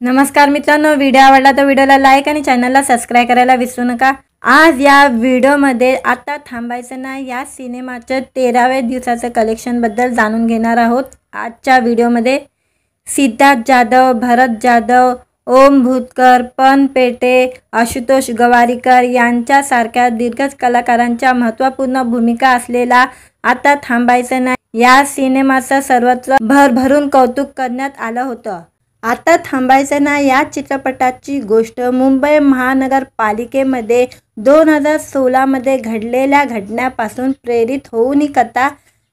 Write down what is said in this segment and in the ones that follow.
नमस्कार मित्रांनो, व्हिडिओ आवडला तर व्हिडिओला लाईक आणि चॅनलला सबस्क्राइब करायला विसरू नका। आज या व्हिडिओमध्ये आता थांबायचं नाही या सिनेमाच्या 13व्या दिवसाचं कलेक्शन बद्दल जाणून घेणार आहोत। आजच्या व्हिडिओमध्ये सिद्धार्थ जाधव, भरत जाधव, ओम भूतकर, पन पेटे, आशुतोष गवारीकर यांच्यासारख्या दिग्गज कलाकारांच्या महत्त्वपूर्ण भूमिका असलेला आता थांबायचं नाही या सिनेमाचं सर्वत्र भरभरून कौतुक करण्यात आलं होतं। आता थांबायचं नाही या चित्रपटाची गोष्ट मुंबई महानगरपालिकेमध्ये 2016 घडलेल्या घटनेपासून प्रेरित होऊन ही कथा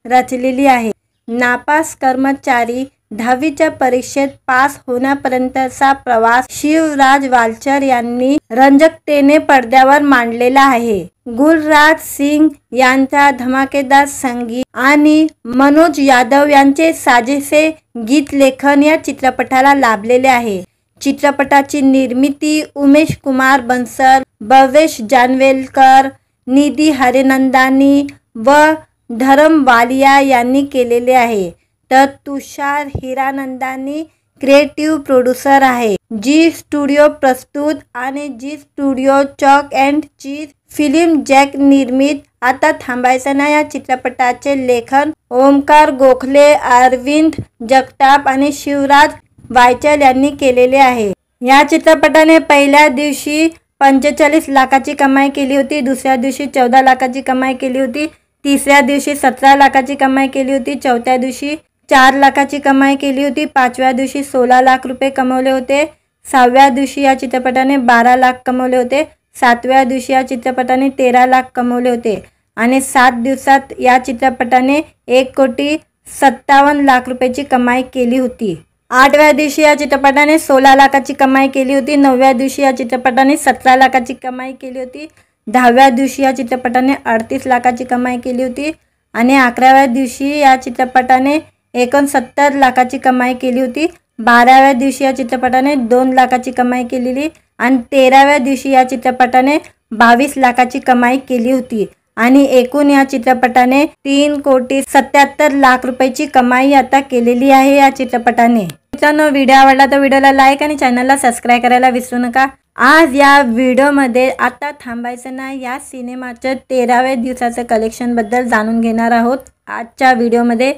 रचलेली आहे। नापास कर्मचारी 10वीच्या परीक्षेत पास होण्यापर्यंतचा प्रवास शिवराज वालचर यांनी रंजकतेने पडद्यावर मांडलेला आहे। गुलराज सिंग यांच्या धमाकेदार संगीत आणि मनोज यादव यांचे साजेसे गीत लेखन या चित्रपटाला लाभलेले आहे। चित्रपटाची निर्मिती उमेश कुमार बन्सल, भवेश जानवेलकर, निधी हरिनंदानी व धरम वालिया यांनी केलेले आहे, तर तुषार हिरानंदानी क्रिएटिव्ह प्रोड्यूसर आहे। जी स्टुडिओ प्रस्तुत आणि Zee Studios Chalk and Cheese Film Jack निर्मित आता थांबायचं नाही या चित्रपटाचे लेखन ओमकार गोखले, अरविंद जगताप आणि शिवराज वायचल यांनी केलेले आहे। या चित्रपटाने पहिल्या दिवशी 45 लाखाची कमाई केली होती, दुसऱ्या दिवशी 14 लाखाची कमाई केली होती, तिसऱ्या दिवशी 17 लाखाची कमाई केली होती, चौथ्या दिवशी 4 लाखाची कमाई केली होती, पाचव्या दिवशी 16 लाख रुपये कमवले होते, 6व्या दिवशी या चित्रपटाने 12 लाख कमवले होते, 7व्या दिवशी या चित्रपटाने 13 लाख कमवले होते आणि 7 दिवसात या चित्रपटाने 1,57,00,000 रुपयाची कमाई केली होती। 8व्या दिवशी या चित्रपटाने 16 लाखाची कमाई केली होती, 9व्या दिवशी या चित्रपटाने 17 लाखाची कमाई केली होती, 10व्या दिवशी या चित्रपटाने 38 लाखाची कमाई केली होती आणि 11व्या दिवशी या चित्रपटाने 69 लाखाची कमाई केली होती, 12व्या दिवशी या चित्रपटाने 2 लाखाची कमाई केलेली आणि 13व्या दिवशी या चित्रपटाने 22 लाखाची कमाई केली होती आणि एकूण या चित्रपटाने 3,77,00,000 रुपयाची कमाई आता केलेली आहे या चित्रपटाने। मित्रांनो, व्हिडिओ आवडला तर व्हिडिओला लाईक आणि चॅनलला सबस्क्राइब करायला विसरू नका। आज या व्हिडिओमध्ये आता थांबायचं नाही या सिनेमाच्या 13व्या दिवसाचं कलेक्शन बद्दल जाणून घेणार आहोत। आजच्या व्हिडिओमध्ये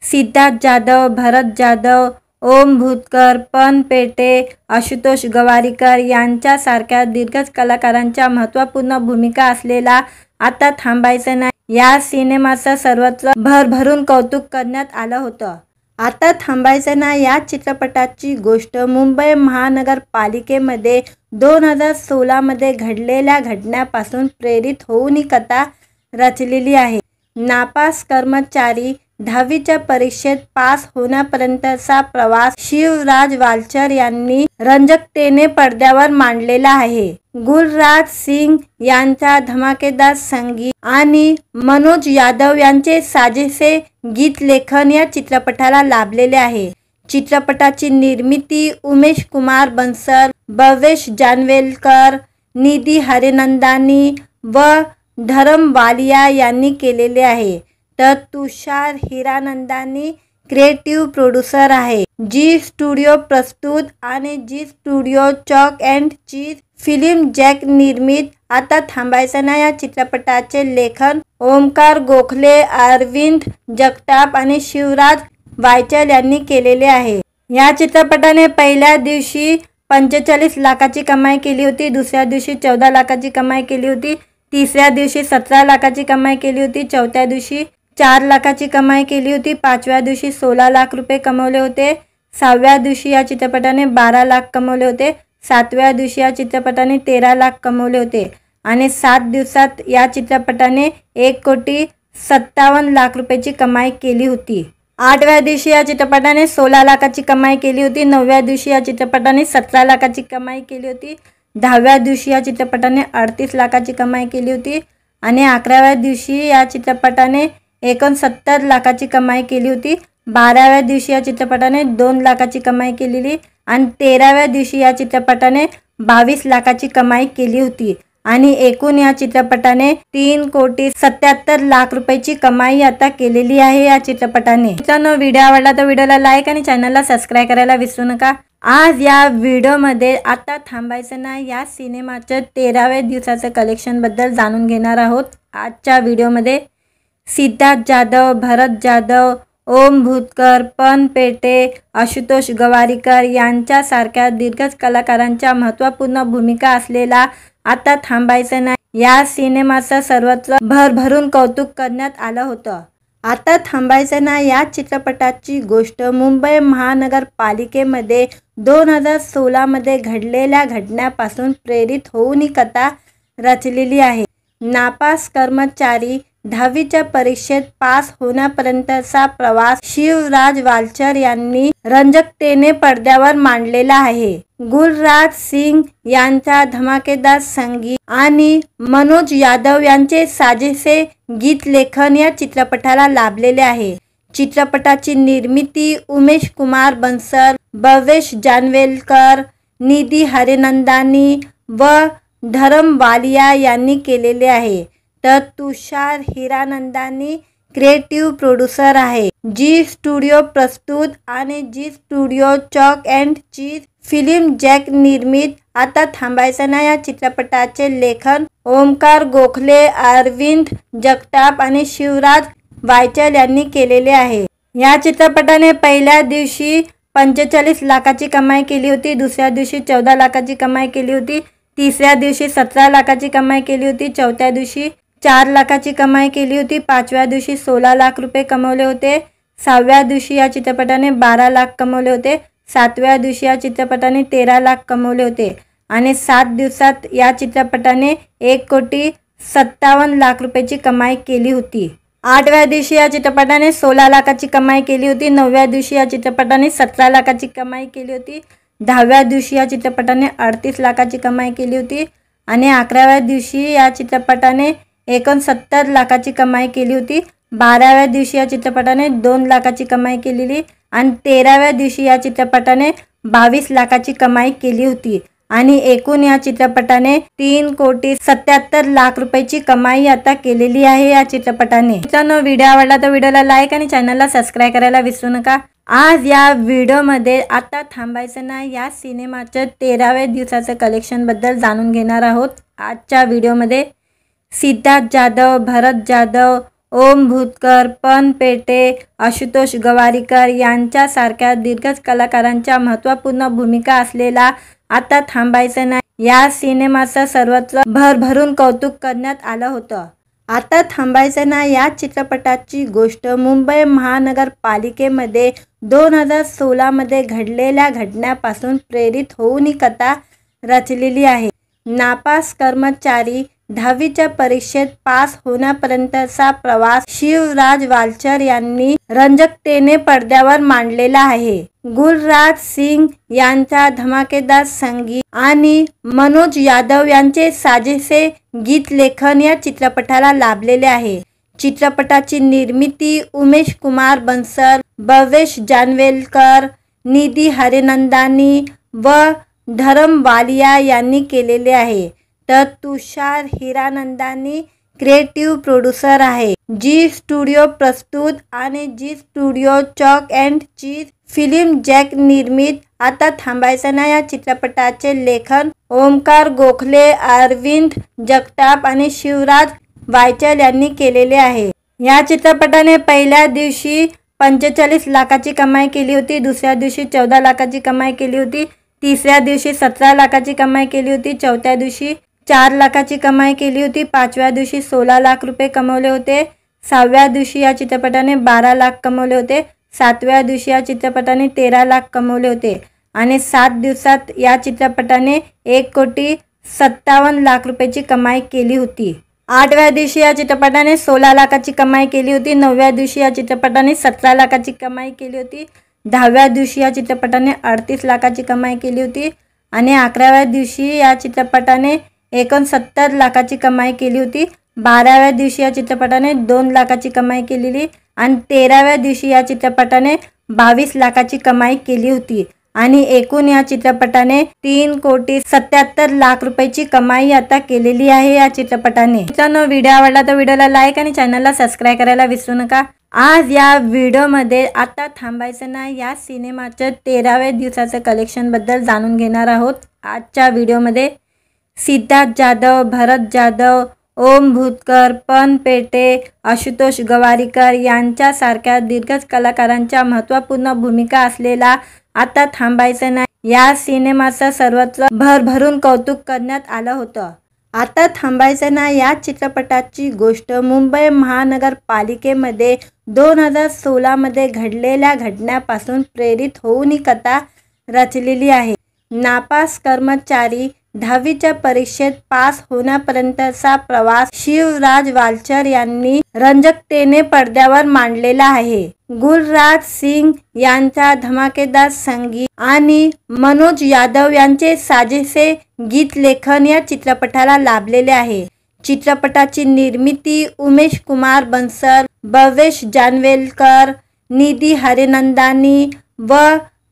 सिद्धार्थ जाधव, भरत जाधव, ओम भूतकर, पन पेटे, आशुतोष गवारीकर यांच्यासारख्या दिग्गज कलाकारांच्या महत्त्वपूर्ण भूमिका असलेला आता थांबायचं नाही या सिनेमाचं सर्वत्र भरभरून कौतुक करण्यात आलं होतं। आता थांबायचं नाही या चित्रपटाची गोष्ट मुंबई महानगरपालिकेमध्ये 2016 घडलेल्या घटनेपासून प्रेरित होऊन ही कथा रचलेली आहे। नापास कर्मचारी 10वीच्या परीक्षेत पास होण्यापर्यंतचा प्रवास शिवराज वालचर यांनी रंजकतेने पडद्यावर मांडलेला आहे। गुलराज सिंग यांच्या धमाकेदार संगीत आणि मनोज यादव यांचे साजेसे गीत लेखन या चित्रपटाला लाभलेले आहे। चित्रपटाची निर्मिती उमेश कुमार बन्सल, भवेश जानवेलकर, निधी हरिनंदानी व धरम वालिया यांनी केलेले आहे, तर तुषार हिरानंदानी क्रिएटिव्ह प्रोड्यूसर आहे। जी स्टुडिओ प्रस्तुत आणि Zee Studios Chalk and Cheese Film Jack निर्मित आता थांबायचं नाही या चित्रपटाचे लेखन ओमकार गोखले, अरविंद जगताप आणि शिवराज वायचल यांनी केलेले आहे। या चित्रपटाने पहिल्या दिवशी 45 लाखाची कमाई केली होती, दुसऱ्या दिवशी 14 लाखाची कमाई केली होती, तिसऱ्या दिवशी 17 लाखाची कमाई केली होती, चौथ्या दिवशी 4 लाखाची कमाई केली होती, पाचव्या दिवशी 16 लाख रुपये कमवले होते, 6व्या दिवशी या चित्रपटाने 12 लाख कमवले होते, 7व्या दिवशी या चित्रपटाने 13 लाख कमवले होते आणि 7 दिवसात या चित्रपटाने 1,57,00,000 रुपयाची कमाई केली होती। 8व्या दिवशी या चित्रपटाने 16 लाखाची कमाई केली होती, 9व्या दिवशी या चित्रपटाने 17 लाखाची कमाई केली होती, 10व्या दिवशी या चित्रपटाने 38 लाखाची कमाई केली होती आणि 11व्या दिवशी या चित्रपटाने 69 लाखाची कमाई केली होती, 12व्या दिवशी या चित्रपटाने 2 लाखाची कमाई केलेली आणि 13व्या दिवशी या चित्रपटाने 22 लाखाची कमाई केली होती आणि एकूण या चित्रपटाने 3,77,00,000 रुपयाची कमाई आता केलेली आहे या चित्रपटाने। मित्रांनो, व्हिडिओ आवडला तर व्हिडिओला लाईक आणि चॅनलला सबस्क्राइब करायला विसरू नका। आज या व्हिडिओमध्ये आता थांबायचं नाही या सिनेमाचं 13व्या दिवसाचं कलेक्शनबद्दल जाणून घेणार आहोत। आजच्या व्हिडिओमध्ये सिद्धार्थ जाधव, भरत जाधव, ओम भूतकर, पन पेटे, आशुतोष गवारीकर यांच्यासारख्या दिग्गज कलाकारांच्या महत्त्वपूर्ण भूमिका असलेला आता थांबायचं नाही या सिनेमाचं सर्वत्र भरभरून कौतुक करण्यात आलं होतं। आता थांबायचं नाही या चित्रपटाची गोष्ट मुंबई महानगरपालिकेमध्ये 2016 घडलेल्या घटनेपासून प्रेरित होऊन ही कथा रचलेली आहे। नापास कर्मचारी 10वीच्या परीक्षेत पास होण्यापर्यंतचा प्रवास शिवराज वालचर यांनी रंजकतेने पडद्यावर मांडलेला आहे। गुलराज सिंग यांचा धमाकेदार संगीत आणि मनोज यादव यांचे साजेसे गीत लेखन या चित्रपटाला लाभलेले आहे। चित्रपटाची निर्मिती उमेश कुमार बन्सल, भवेश जानवेलकर, निधी हरिनंदानी व धरम वालिया यांनी केलेले आहे, तर तुषार हिरानंदानी क्रिएटिव्ह प्रोड्युसर आहे। जी स्टुडिओ प्रस्तुत आणि Zee Studios Chalk and Cheese Film Jack निर्मित आता थांबायचं नाही या चित्रपटाचे लेखन ओमकार गोखले, अरविंद जगताप आणि शिवराज वायचल यांनी केलेले आहे। या चित्रपटाने पहिल्या दिवशी 45 लाखाची कमाई केली होती, दुसऱ्या दिवशी 14 लाखाची कमाई केली होती, तिसऱ्या दिवशी 17 लाखाची कमाई केली होती, चौथ्या दिवशी 4 लाखाची कमाई केली होती, पाचव्या दिवशी 16 लाख रुपये कमवले होते, 6व्या दिवशी या चित्रपटाने 12 लाख कमवले होते, 7व्या दिवशी या चित्रपटाने 13 लाख कमवले होते आणि 7 दिवसात या चित्रपटाने 1,57,00,000 रुपयाची कमाई केली होती। 8व्या दिवशी या चित्रपटाने 16 लाखाची कमाई केली होती, 9व्या दिवशी या चित्रपटाने 17 लाखाची कमाई केली होती, 10व्या दिवशी या चित्रपटाने 38 लाखाची कमाई केली होती आणि 11व्या दिवशी या चित्रपटाने 69 लाखाची कमाई केली होती, 12व्या दिवशी या चित्रपटाने 2 लाखाची कमाई केलेली आणि 13व्या दिवशी या चित्रपटाने 22 लाखाची कमाई केली होती आणि एकूण या चित्रपटाने 3,77,00,000 रुपयाची कमाई आता केलेली आहे या चित्रपटाने। मित्रांनो, व्हिडिओ आवडला तर व्हिडिओला लाईक आणि चॅनलला सबस्क्राईब करायला विसरू नका। आज या व्हिडिओमध्ये आता थांबायचं नाही या सिनेमाचं 13व्या दिवसाचं कलेक्शनबद्दल जाणून घेणार आहोत। आजच्या व्हिडिओमध्ये सिद्धार्थ जाधव, भरत जाधव, ओम भूतकर, पन पेटे, आशुतोष गवारीकर यांच्यासारख्या दिग्गज कलाकारांच्या महत्त्वपूर्ण भूमिका असलेला आता थांबायचं नाही या सिनेमाचं सर्वत्र भरभरून कौतुक करण्यात आलं होतं। आता थांबायचं नाही या चित्रपटाची गोष्ट मुंबई महानगरपालिकेमध्ये 2016 घडलेल्या घटनेपासून प्रेरित होऊन ही कथा रचलेली आहे। नापास कर्मचारी 10वीच्या परीक्षेत पास होण्यापर्यंतचा प्रवास शिवराज वालचर यांनी रंजकतेने पडद्यावर मांडलेला आहे। गुलराज सिंग यांचा धमाकेदार संगीत आणि मनोज यादव यांचे साजेसे गीत लेखन या चित्रपटाला लाभलेले आहे। चित्रपटाची निर्मिती उमेश कुमार बन्सल, भवेश जानवेलकर, निधी हरिनंदानी व धरम वालिया यांनी केलेले आहे, तर तुषार हिरानंदानी क्रिएटिव्ह प्रोड्युसर आहे। जी स्टुडिओ प्रस्तुत आणि Zee Studios Chalk and Cheese Film Jack निर्मित आता थांबायचं नाही या चित्रपटाचे लेखन ओमकार गोखले, अरविंद जगताप आणि शिवराज वायचल यांनी केलेले आहे। या चित्रपटाने पहिल्या दिवशी 45 लाखाची कमाई केली होती, दुसऱ्या दिवशी 14 लाखाची कमाई केली होती, तिसऱ्या दिवशी 17 लाखाची कमाई केली होती, चौथ्या दिवशी 4 लाखाची कमाई केली होती, पाचव्या दिवशी 16 लाख रुपये कमवले होते, 6व्या दिवशी या चित्रपटाने 12 लाख कमवले होते, 7व्या दिवशी या चित्रपटाने 13 लाख कमवले होते आणि 7 दिवसात या चित्रपटाने 1,57,00,000 रुपयाची कमाई केली होती। 8व्या दिवशी या चित्रपटाने 16 लाखाची कमाई केली होती, 9व्या दिवशी या चित्रपटाने 17 लाखाची कमाई केली होती, 10व्या दिवशी या चित्रपटाने 38 लाखाची कमाई केली होती आणि 11व्या दिवशी या चित्रपटाने 69 लाखाची कमाई केली होती, 12व्या दिवशी या चित्रपटाने 2 लाखाची कमाई केलेली आणि 13व्या दिवशी या चित्रपटाने 22 लाखाची कमाई केली होती आणि एकूण या चित्रपटाने 3,77,00,000 रुपयाची कमाई आता केलेली आहे या चित्रपटाने। मित्रांनो, व्हिडिओ आवडला तर व्हिडिओला लाईक आणि चॅनलला सबस्क्राईब करायला विसरू नका। आज या व्हिडिओमध्ये आता थांबायचं नाही या सिनेमाच्या 13व्या दिवसाचं कलेक्शनबद्दल जाणून घेणार आहोत। आजच्या व्हिडिओमध्ये सिद्धार्थ जाधव, भरत जाधव, ओम भूतकर, पन पेटे, आशुतोष गवारीकर यांच्यासारख्या दिग्गज कलाकारांच्या महत्त्वपूर्ण भूमिका असलेला आता थांबायचं नाही या सिनेमाचं सर्वत्र भरभरून कौतुक करण्यात आलं होतं। आता थांबायचं नाही या चित्रपटाची गोष्ट मुंबई महानगरपालिकेमध्ये 2016 घडलेल्या घटनेपासून प्रेरित होऊन ही कथा रचलेली आहे। नापास कर्मचारी 10वीच्या परीक्षेत पास होण्यापर्यंतचा प्रवास शिवराज वालचर यांनी रंजकतेने पडद्यावर मांडलेला आहे। गुलराज सिंग यांचा धमाकेदार संगीत आणि मनोज यादव यांचे साजेसे गीत लेखन या चित्रपटाला लाभलेले आहे। चित्रपटाची निर्मिती उमेश कुमार बन्सल, भवेश जानवेलकर, निधी हरिनंदानी व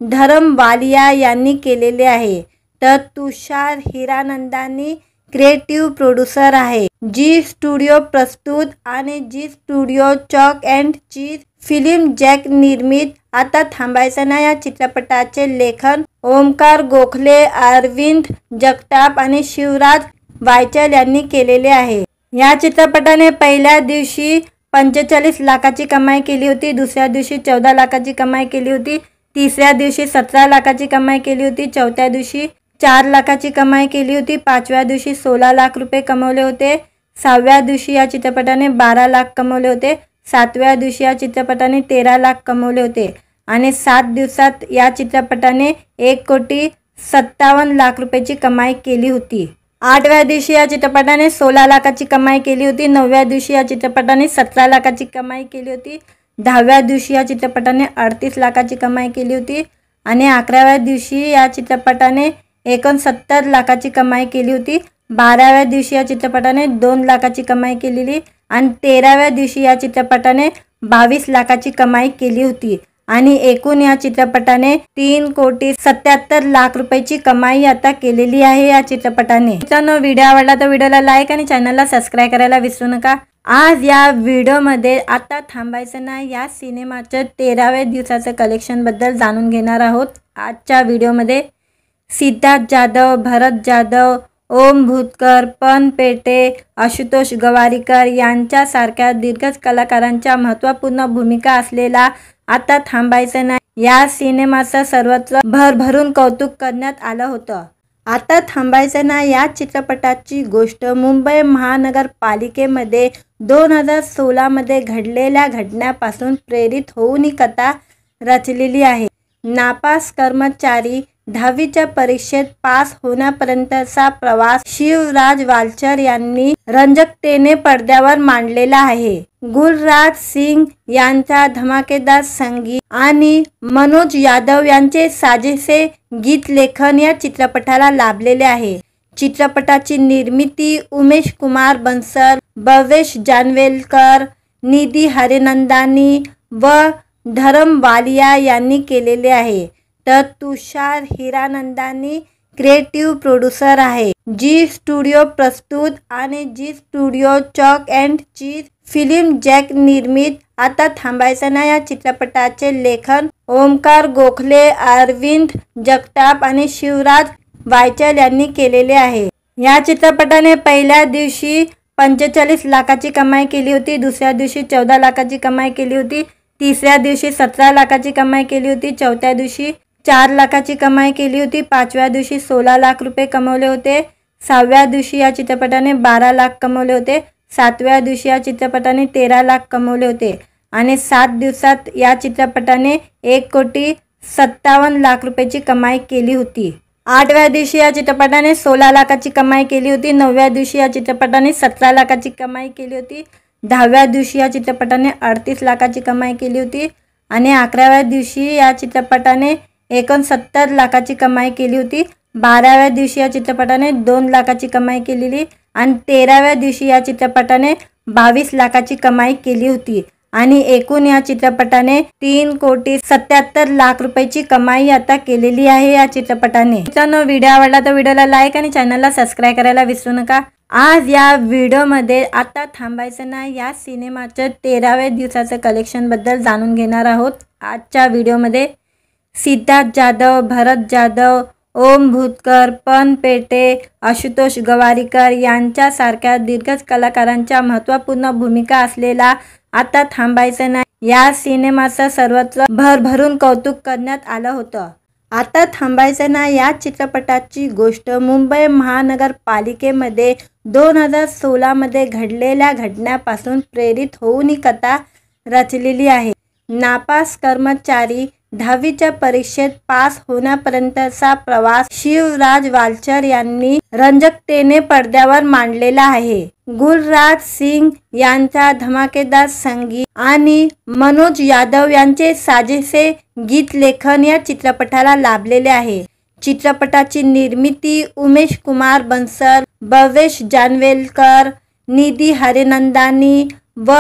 धरम वालिया यांनी केलेले आहे, तर तुषार हिरानंदानी क्रिएटिव्ह प्रोड्युसर आहे। जी स्टुडिओ प्रस्तुत आणि Zee Studios Chalk and Cheese Film Jack निर्मित आता थांबायचं नाही या चित्रपटाचे लेखन ओमकार गोखले, अरविंद जगताप आणि शिवराज वायचल यांनी केलेले आहे। या चित्रपटाने पहिल्या दिवशी 45 लाखाची कमाई केली होती, दुसऱ्या दिवशी 14 लाखाची कमाई केली होती, तिसऱ्या दिवशी 17 लाखाची कमाई केली होती, चौथ्या दिवशी 4 लाखाची कमाई केली होती, पाचव्या दिवशी 16 लाख रुपये कमवले होते, 6व्या दिवशी या चित्रपटाने 12 लाख कमवले होते, 7व्या दिवशी या चित्रपटाने 13 लाख कमवले होते आणि 7 दिवसात या चित्रपटाने 1,57,00,000 रुपयाची कमाई केली होती। 8व्या दिवशी या चित्रपटाने 16 लाखाची कमाई केली होती, 9व्या दिवशी या चित्रपटाने 17 लाखाची कमाई केली होती, 10व्या दिवशी या चित्रपटाने 38 लाखाची कमाई केली होती आणि 11व्या दिवशी या चित्रपटाने 69 लाखाची कमाई केली होती, 12व्या दिवशी या चित्रपटाने 2 लाखाची कमाई केलेली आणि 13व्या दिवशी या चित्रपटाने 22 लाखाची कमाई केली होती आणि एकूण या चित्रपटाने 3,77,00,000 रुपयाची कमाई आता केलेली आहे या चित्रपटाने। मित्रांनो, व्हिडिओ आवडला तर व्हिडिओला लाईक आणि चॅनलला सबस्क्राईब करायला विसरू नका। आज या व्हिडिओमध्ये आता थांबायचं नाही या सिनेमाच्या 13व्या दिवसाचं कलेक्शनबद्दल जाणून घेणार आहोत। आजच्या व्हिडिओमध्ये सिद्धार्थ जाधव, भरत जाधव, ओम भूतकर, पन पेटे, आशुतोष गवारीकर यांच्यासारख्या दिग्गज कलाकारांच्या महत्त्वपूर्ण भूमिका असलेला आता थांबायचं नाही या सिनेमाचं सर्वत्र भरभरून कौतुक करण्यात आलं होतं। आता थांबायचं नाही या चित्रपटाची गोष्ट मुंबई महानगरपालिकेमध्ये 2016 घडलेल्या घटनेपासून प्रेरित होऊन ही कथा रचलेली आहे। नापास कर्मचारी 10वीच्या परीक्षेत पास होण्यापर्यंतचा प्रवास शिवराज वालचर यांनी रंजकतेने पडद्यावर मांडलेला आहे। गुलराज सिंग यांचा धमाकेदार संगीत आणि मनोज यादव यांचे साजेसे गीत लेखन या चित्रपटाला लाभलेले आहे। चित्रपटाची निर्मिती उमेश कुमार बन्सल, भवेश जानवेलकर, निधी हरिनंदानी व धरम वालिया यांनी केलेले आहे, तर तुषार हिरानंदानी क्रिएटिव्ह प्रोड्युसर आहे। जी स्टुडिओ प्रस्तुत आणि Zee Studios Chalk and Cheese Film Jack निर्मित आता थांबायचं नाही या चित्रपटाचे लेखन ओमकार गोखले, अरविंद जगताप आणि शिवराज वायचल यांनी केलेले आहे। या चित्रपटाने पहिल्या दिवशी 45 लाखाची कमाई केली होती, दुसऱ्या दिवशी 14 लाखाची कमाई केली होती, तिसऱ्या दिवशी 17 लाखाची कमाई केली होती, चौथ्या दिवशी 4 लाखाची कमाई केली होती, पाचव्या दिवशी 16 लाख रुपये कमवले होते, 6व्या दिवशी या चित्रपटाने 12 लाख कमवले होते, 7व्या दिवशी या चित्रपटाने 13 लाख कमवले होते आणि 7 दिवसात या चित्रपटाने 1,57,00,000 रुपयाची कमाई केली होती। 8व्या दिवशी या चित्रपटाने 16 लाखाची कमाई केली होती, 9व्या दिवशी या चित्रपटाने 17 लाखाची कमाई केली होती, 10व्या दिवशी या चित्रपटाने 38 लाखाची कमाई केली होती आणि 11व्या दिवशी या चित्रपटाने 69 लाखाची कमाई केली होती, 12व्या दिवशी या चित्रपटाने 2 लाखाची कमाई केलेली आणि 13व्या दिवशी या चित्रपटाने 22 लाखाची कमाई केली होती आणि एकूण या चित्रपटाने 3,77,00,000 रुपयाची कमाई आता केलेली आहे या चित्रपटाने। मित्रांनो, व्हिडिओ आवडला तर व्हिडिओला लाईक आणि चॅनलला सबस्क्राईब करायला विसरू नका। आज या व्हिडिओमध्ये आता थांबायचं नाही या सिनेमाच्या 13व्या दिवसाचं कलेक्शनबद्दल जाणून घेणार आहोत। आजच्या व्हिडिओमध्ये सिद्धार्थ जाधव, भरत जाधव, ओम भूतकर, पन पेटे, आशुतोष गवारीकर यांच्यासारख्या दिग्गज कलाकारांच्या महत्त्वपूर्ण भूमिका असलेला आता थांबायचं नाही या सिनेमाचं सर्वत्र भरभरून कौतुक करण्यात आलं होतं। आता थांबायचं नाही या चित्रपटाची गोष्ट मुंबई महानगरपालिकेमध्ये 2016 घडलेल्या घटनेपासून प्रेरित होऊन ही कथा रचलेली आहे। नापास कर्मचारी 10वीच्या परीक्षेत पास होण्यापर्यंतचा प्रवास शिवराज वालचर यांनी रंजकतेने पडद्यावर मांडलेला आहे। गुलराज सिंग यांचा धमाकेदार संगीत आणि मनोज यादव यांचे साजेसे गीत लेखन या चित्रपटाला लाभलेले आहे। चित्रपटाची निर्मिती उमेश कुमार बन्सल, भवेश जानवेलकर, निधी हरिनंदानी व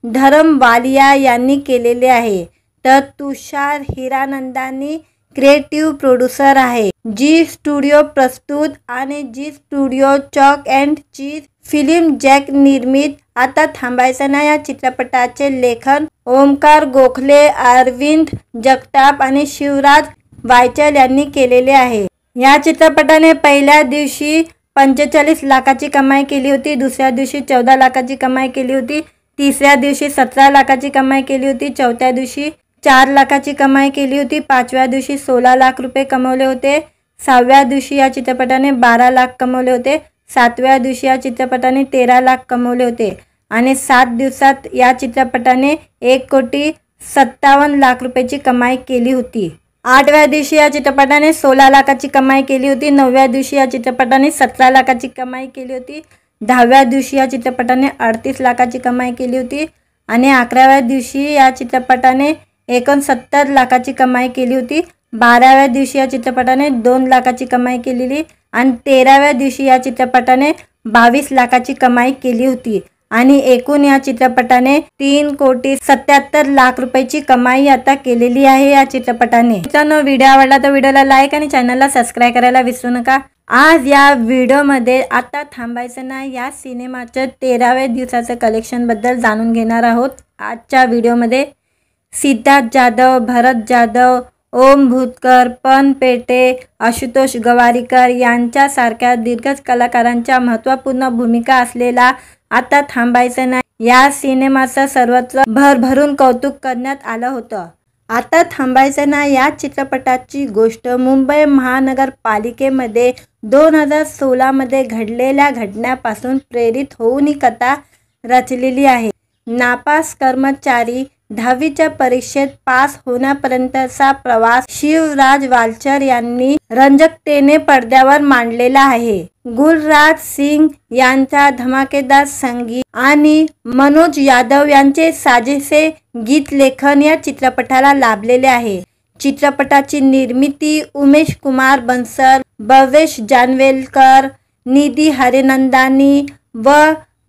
धरम वालिया यांनी केलेले आहे, तर तुषार हिरानंदानी क्रिएटिव्ह प्रोड्युसर आहे। जी स्टुडिओ प्रस्तुत आणि Zee Studios Chalk and Cheese Film Jack निर्मित आता थांबायचं नाही या चित्रपटाचे लेखन ओमकार गोखले, अरविंद जगताप आणि शिवराज वायचल यांनी केलेले आहे। या चित्रपटाने पहिल्या दिवशी 45 लाखाची कमाई केली होती, दुसऱ्या दिवशी 14 लाखाची कमाई केली होती, तिसऱ्या दिवशी 17 लाखाची कमाई केली होती, चौथ्या दिवशी 4 लाखाची कमाई केली होती, पाचव्या दिवशी 16 लाख रुपये कमवले होते, 6व्या दिवशी या चित्रपटाने 12 लाख कमवले होते, 7व्या दिवशी या चित्रपटाने 13 लाख कमवले होते आणि 7 दिवसात या चित्रपटाने 1,57,00,000 रुपयाची कमाई केली होती। 8व्या दिवशी या चित्रपटाने 16 लाखाची कमाई केली होती, 9व्या दिवशी या चित्रपटाने 17 लाखाची कमाई केली होती, 10व्या दिवशी या चित्रपटाने 38 लाखाची कमाई केली होती आणि 11व्या दिवशी या चित्रपटाने 69 लाखाची कमाई केली होती, 12व्या दिवशी या चित्रपटाने 2 लाखाची कमाई केलेली आणि 13व्या दिवशी या चित्रपटाने 22 लाखाची कमाई केली होती आणि एकूण या चित्रपटाने 3,77,00,000 रुपयाची कमाई आता केलेली आहे या चित्रपटाने। मित्रांनो, व्हिडिओ आवडला तर व्हिडिओला लाईक आणि चॅनलला सबस्क्राईब करायला विसरू नका। आज या व्हिडिओमध्ये आता थांबायचं नाही या सिनेमाच्या 13व्या दिवसाचं कलेक्शनबद्दल जाणून घेणार आहोत। आजच्या व्हिडिओमध्ये सिद्धार्थ जाधव, भरत जाधव, ओम भूतकर, पन पेटे, आशुतोष गवारीकर यांच्यासारख्या दिग्गज कलाकारांच्या महत्त्वपूर्ण भूमिका असलेला आता थांबायचं नाही या सिनेमाचं सर्वत्र भरभरून कौतुक करण्यात आलं होतं। आता थांबायचं नाही या चित्रपटाची गोष्ट मुंबई महानगरपालिकेमध्ये 2016 घडलेल्या घटनेपासून प्रेरित होऊन ही कथा रचलेली आहे। नापास कर्मचारी 10वीच्या परीक्षेत पास होण्यापर्यंतचा प्रवास शिवराज वालचर यांनी रंजकतेने पडद्यावर मांडलेला आहे। गुलराज सिंग यांचा धमाकेदार संगीत आणि मनोज यादव यांचे साजेसे गीत लेखन या चित्रपटाला लाभलेले आहे। चित्रपटाची निर्मिती उमेश कुमार बन्सल, भवेश जानवेलकर, निधी हरिनंदानी व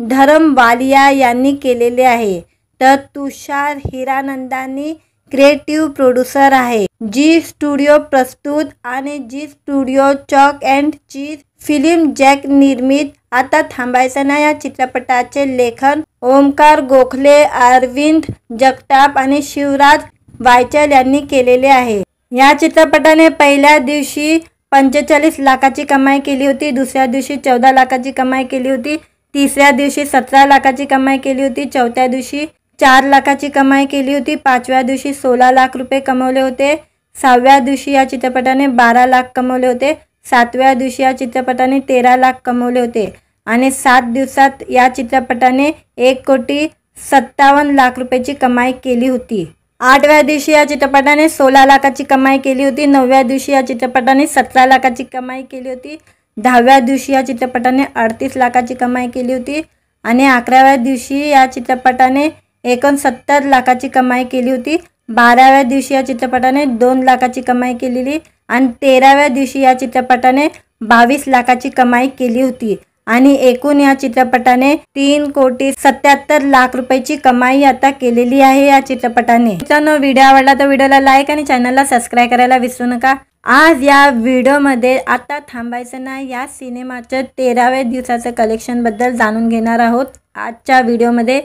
धरम वालिया यांनी केलेले आहे, तर तुषार हिरानंदानी क्रिएटिव्ह प्रोड्युसर आहे। जी स्टुडिओ प्रस्तुत आणि Zee Studios Chalk and Cheese Film Jack निर्मित आता थांबायचं नाही या चित्रपटाचे लेखन ओमकार गोखले, अरविंद जगताप आणि शिवराज वायचल यांनी केलेले आहे। या चित्रपटाने पहिल्या दिवशी 45 लाखाची कमाई केली होती, दुसऱ्या दिवशी 14 लाखाची कमाई केली होती, तिसऱ्या दिवशी 17 लाखाची कमाई केली होती, चौथ्या दिवशी 4 लाखाची कमाई केली होती, पाचव्या दिवशी 16 लाख रुपये कमवले होते, 6व्या दिवशी या चित्रपटाने 12 लाख कमवले होते, 7व्या दिवशी या चित्रपटाने 13 लाख कमवले होते आणि 7 दिवसात या चित्रपटाने 1,57,00,000 रुपयाची कमाई केली होती। 8व्या दिवशी या चित्रपटाने 16 लाखाची कमाई केली होती, 9व्या दिवशी या चित्रपटाने 17 लाखाची कमाई केली होती, 10व्या दिवशी या चित्रपटाने 38 लाखाची कमाई केली होती आणि 11व्या दिवशी या चित्रपटाने 69 लाखाची कमाई केली होती, 12व्या दिवशी या चित्रपटाने 2 लाखाची कमाई केलेली आणि 13व्या दिवशी या चित्रपटाने 22 लाखाची कमाई केली होती आणि एकूण या चित्रपटाने 3,77,00,000 रुपयाची कमाई आता केलेली आहे या चित्रपटाने। मित्रांनो, व्हिडिओ आवडला तर व्हिडिओला लाईक आणि चॅनलला सबस्क्राईब करायला विसरू नका। आज या व्हिडिओमध्ये आता थांबायचं नाही या सिनेमाच्या 13व्या दिवसाचं कलेक्शनबद्दल जाणून घेणार आहोत। आजच्या व्हिडिओमध्ये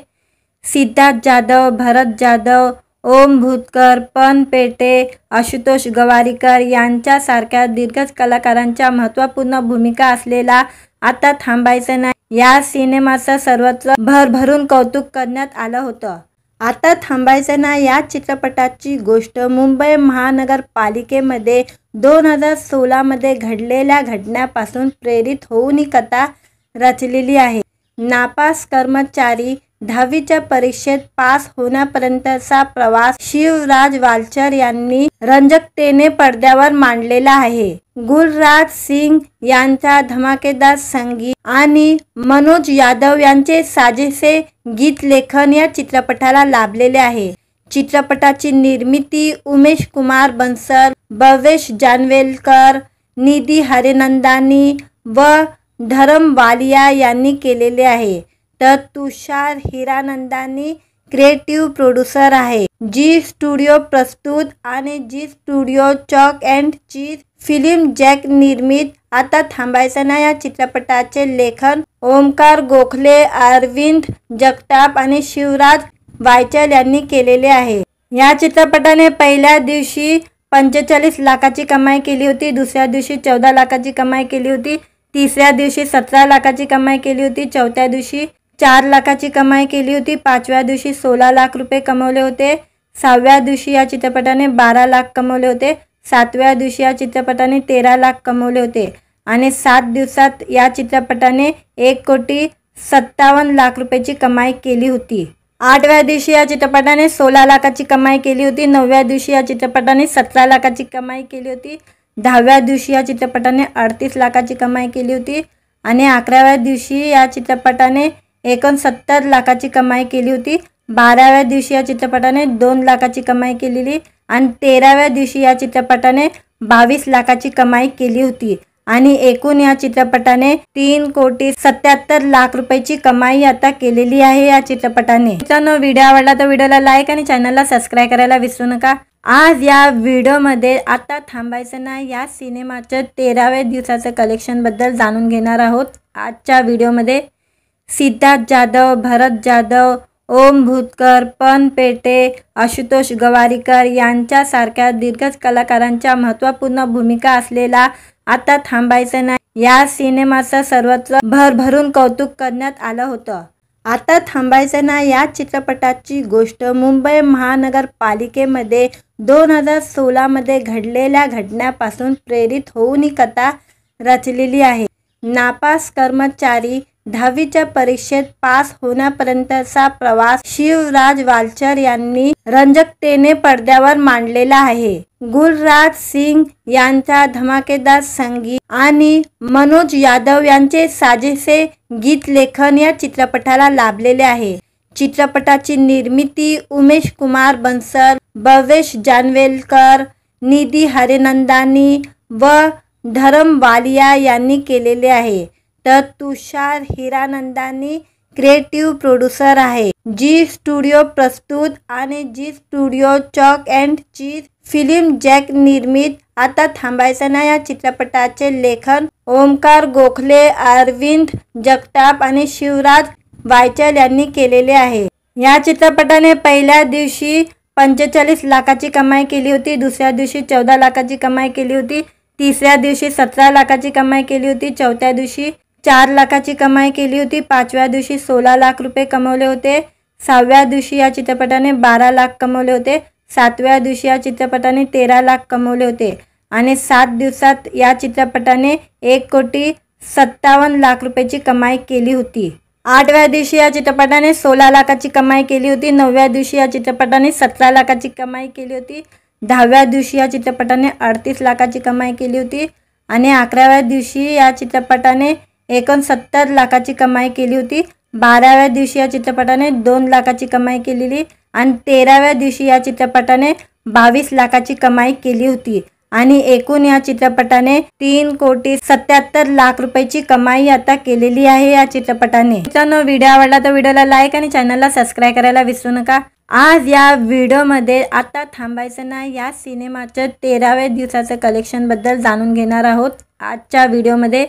सिद्धार्थ जाधव, भरत जाधव, ओम भूतकर, पन पेटे, आशुतोष गवारीकर यांच्यासारख्या दिग्गज कलाकारांच्या महत्त्वपूर्ण भूमिका असलेला आता थांबायचं नाही या सिनेमाचं सर्वत्र भरभरून कौतुक करण्यात आलं होतं। आता थांबायचं नाही या चित्रपटाची गोष्ट मुंबई महानगरपालिकेमध्ये 2016 घडलेल्या घटनेपासून प्रेरित होऊन ही कथा रचलेली आहे। नापास कर्मचारी 10वीच्या परीक्षेत पास होण्यापर्यंतचा प्रवास शिवराज वालचर यांनी रंजकतेने पडद्यावर मांडलेला आहे। गुलराज सिंग यांचा धमाकेदार संगीत आणि मनोज यादव यांचे साजेसे गीतलेखन या चित्रपटाला लाभलेले आहे। चित्रपटाची निर्मिती उमेश कुमार बन्सल, भवेश जानवेलकर, निधी हरिनंदानी व धरम वालिया यांनी केलेले आहे, तर तुषार हिरानंदानी क्रिएटिव्ह प्रोड्युसर आहे। जी स्टुडिओ प्रस्तुत आणि Zee Studios Chalk and Cheese Film Jack निर्मित आता थांबायचं नाही या चित्रपटाचे लेखन ओमकार गोखले, अरविंद जगताप आणि शिवराज वायचल यांनी केलेले आहे। या चित्रपटाने पहिल्या दिवशी 45 लाखाची कमाई केली होती, दुसऱ्या दिवशी 14 लाखाची कमाई केली होती, तिसऱ्या दिवशी 17 लाखाची कमाई केली होती, चौथ्या दिवशी 4 लाखाची कमाई केली होती, पाचव्या दिवशी 16 लाख रुपये कमवले होते, 6व्या दिवशी या चित्रपटाने 12 लाख कमवले होते, 7व्या दिवशी या चित्रपटाने 13 लाख कमवले होते आणि 7 दिवसात या चित्रपटाने 1,57,00,000 रुपयाची कमाई केली होती। 8व्या दिवशी या चित्रपटाने 16 लाखाची कमाई केली होती, 9व्या दिवशी या चित्रपटाने 17 लाखाची कमाई केली होती, 10व्या दिवशी या चित्रपटाने 38 लाखाची कमाई केली होती आणि 11व्या दिवशी या चित्रपटाने 69 लाखाची कमाई केली होती, 12व्या दिवशी या चित्रपटाने 2 लाखाची कमाई केलेली आणि 13व्या दिवशी या चित्रपटाने 22 लाखाची कमाई केली होती आणि एकूण या चित्रपटाने 3,77,00,000 रुपयाची कमाई आता केलेली आहे या चित्रपटाने। मित्रांनो, व्हिडिओ आवडला तर व्हिडिओला लाईक आणि चॅनलला सबस्क्राईब करायला विसरू नका। आज या व्हिडिओमध्ये आता थांबायचं नाही या सिनेमाच्या 13व्या दिवसाचं कलेक्शनबद्दल जाणून घेणार आहोत। आजच्या व्हिडिओमध्ये सिद्धार्थ जाधव, भरत जाधव, ओम भूतकर, पन पेटे, आशुतोष गवारीकर यांच्यासारख्या दिग्गज कलाकारांच्या महत्त्वपूर्ण भूमिका असलेला आता थांबायचं नाही या सिनेमाचं सर्वत्र भरभरून कौतुक करण्यात आलं होतं। आता थांबायचं नाही या चित्रपटाची गोष्ट मुंबई महानगरपालिकेमध्ये 2016 घडलेल्या घटनेपासून प्रेरित होऊन ही कथा रचलेली आहे। नापास कर्मचारी 10वीच्या परीक्षेत पास होण्यापर्यंतचा प्रवास शिवराज वालचर यांनी रंजकतेने पडद्यावर मांडलेला आहे। गुलराज सिंग यांचा धमाकेदार संगीत आणि मनोज यादव यांचे साजेसे गीतलेखन या चित्रपटाला लाभलेले आहे। चित्रपटाची निर्मिती उमेश कुमार बन्सल, भवेश जानवेलकर, निधी हरिनंदानी व धरम वालिया यांनी केलेले आहे, तर तुषार हिरानंदानी क्रिएटिव्ह प्रोड्युसर आहे। जी स्टुडिओ प्रस्तुत आणि Zee Studios Chalk and Cheese Film Jack निर्मित आता थांबायचं नाही या चित्रपटाचे लेखन ओमकार गोखले, अरविंद जगताप आणि शिवराज वायचल यांनी केलेले आहे। या चित्रपटाने पहिल्या दिवशी 45 लाखाची कमाई केली होती, दुसऱ्या दिवशी 14 लाखाची कमाई केली होती, तिसऱ्या दिवशी 17 लाखाची कमाई केली होती, चौथ्या दिवशी 4 लाखाची कमाई केली होती, पाचव्या दिवशी 16 लाख रुपये कमवले होते, 6व्या दिवशी या चित्रपटाने 12 लाख कमवले होते, 7व्या दिवशी या चित्रपटाने 13 लाख कमवले होते आणि 7 दिवसात या चित्रपटाने 1,57,00,000 रुपयाची कमाई केली होती। 8व्या दिवशी या चित्रपटाने 16 लाखाची कमाई केली होती, 9व्या दिवशी या चित्रपटाने 17 लाखाची कमाई केली होती, 10व्या दिवशी या चित्रपटाने 38 लाखाची कमाई केली होती आणि 11व्या दिवशी या चित्रपटाने 69 लाखाची कमाई केली होती, 12व्या दिवशी या चित्रपटाने 2 लाखाची कमाई केलेली आणि 13व्या दिवशी या चित्रपटाने 22 लाखाची कमाई केली होती आणि एकूण या चित्रपटाने 3,77,00,000 रुपयाची कमाई आता केलेली आहे या चित्रपटाने। मित्रांनो, व्हिडिओ आवडला तर व्हिडिओला लाईक आणि चॅनलला सबस्क्राईब करायला विसरू नका। आज या व्हिडिओमध्ये आता थांबायचं नाही या सिनेमाच्या 13व्या दिवसाचं कलेक्शन बद्दल जाणून घेणार आहोत। आजच्या व्हिडिओमध्ये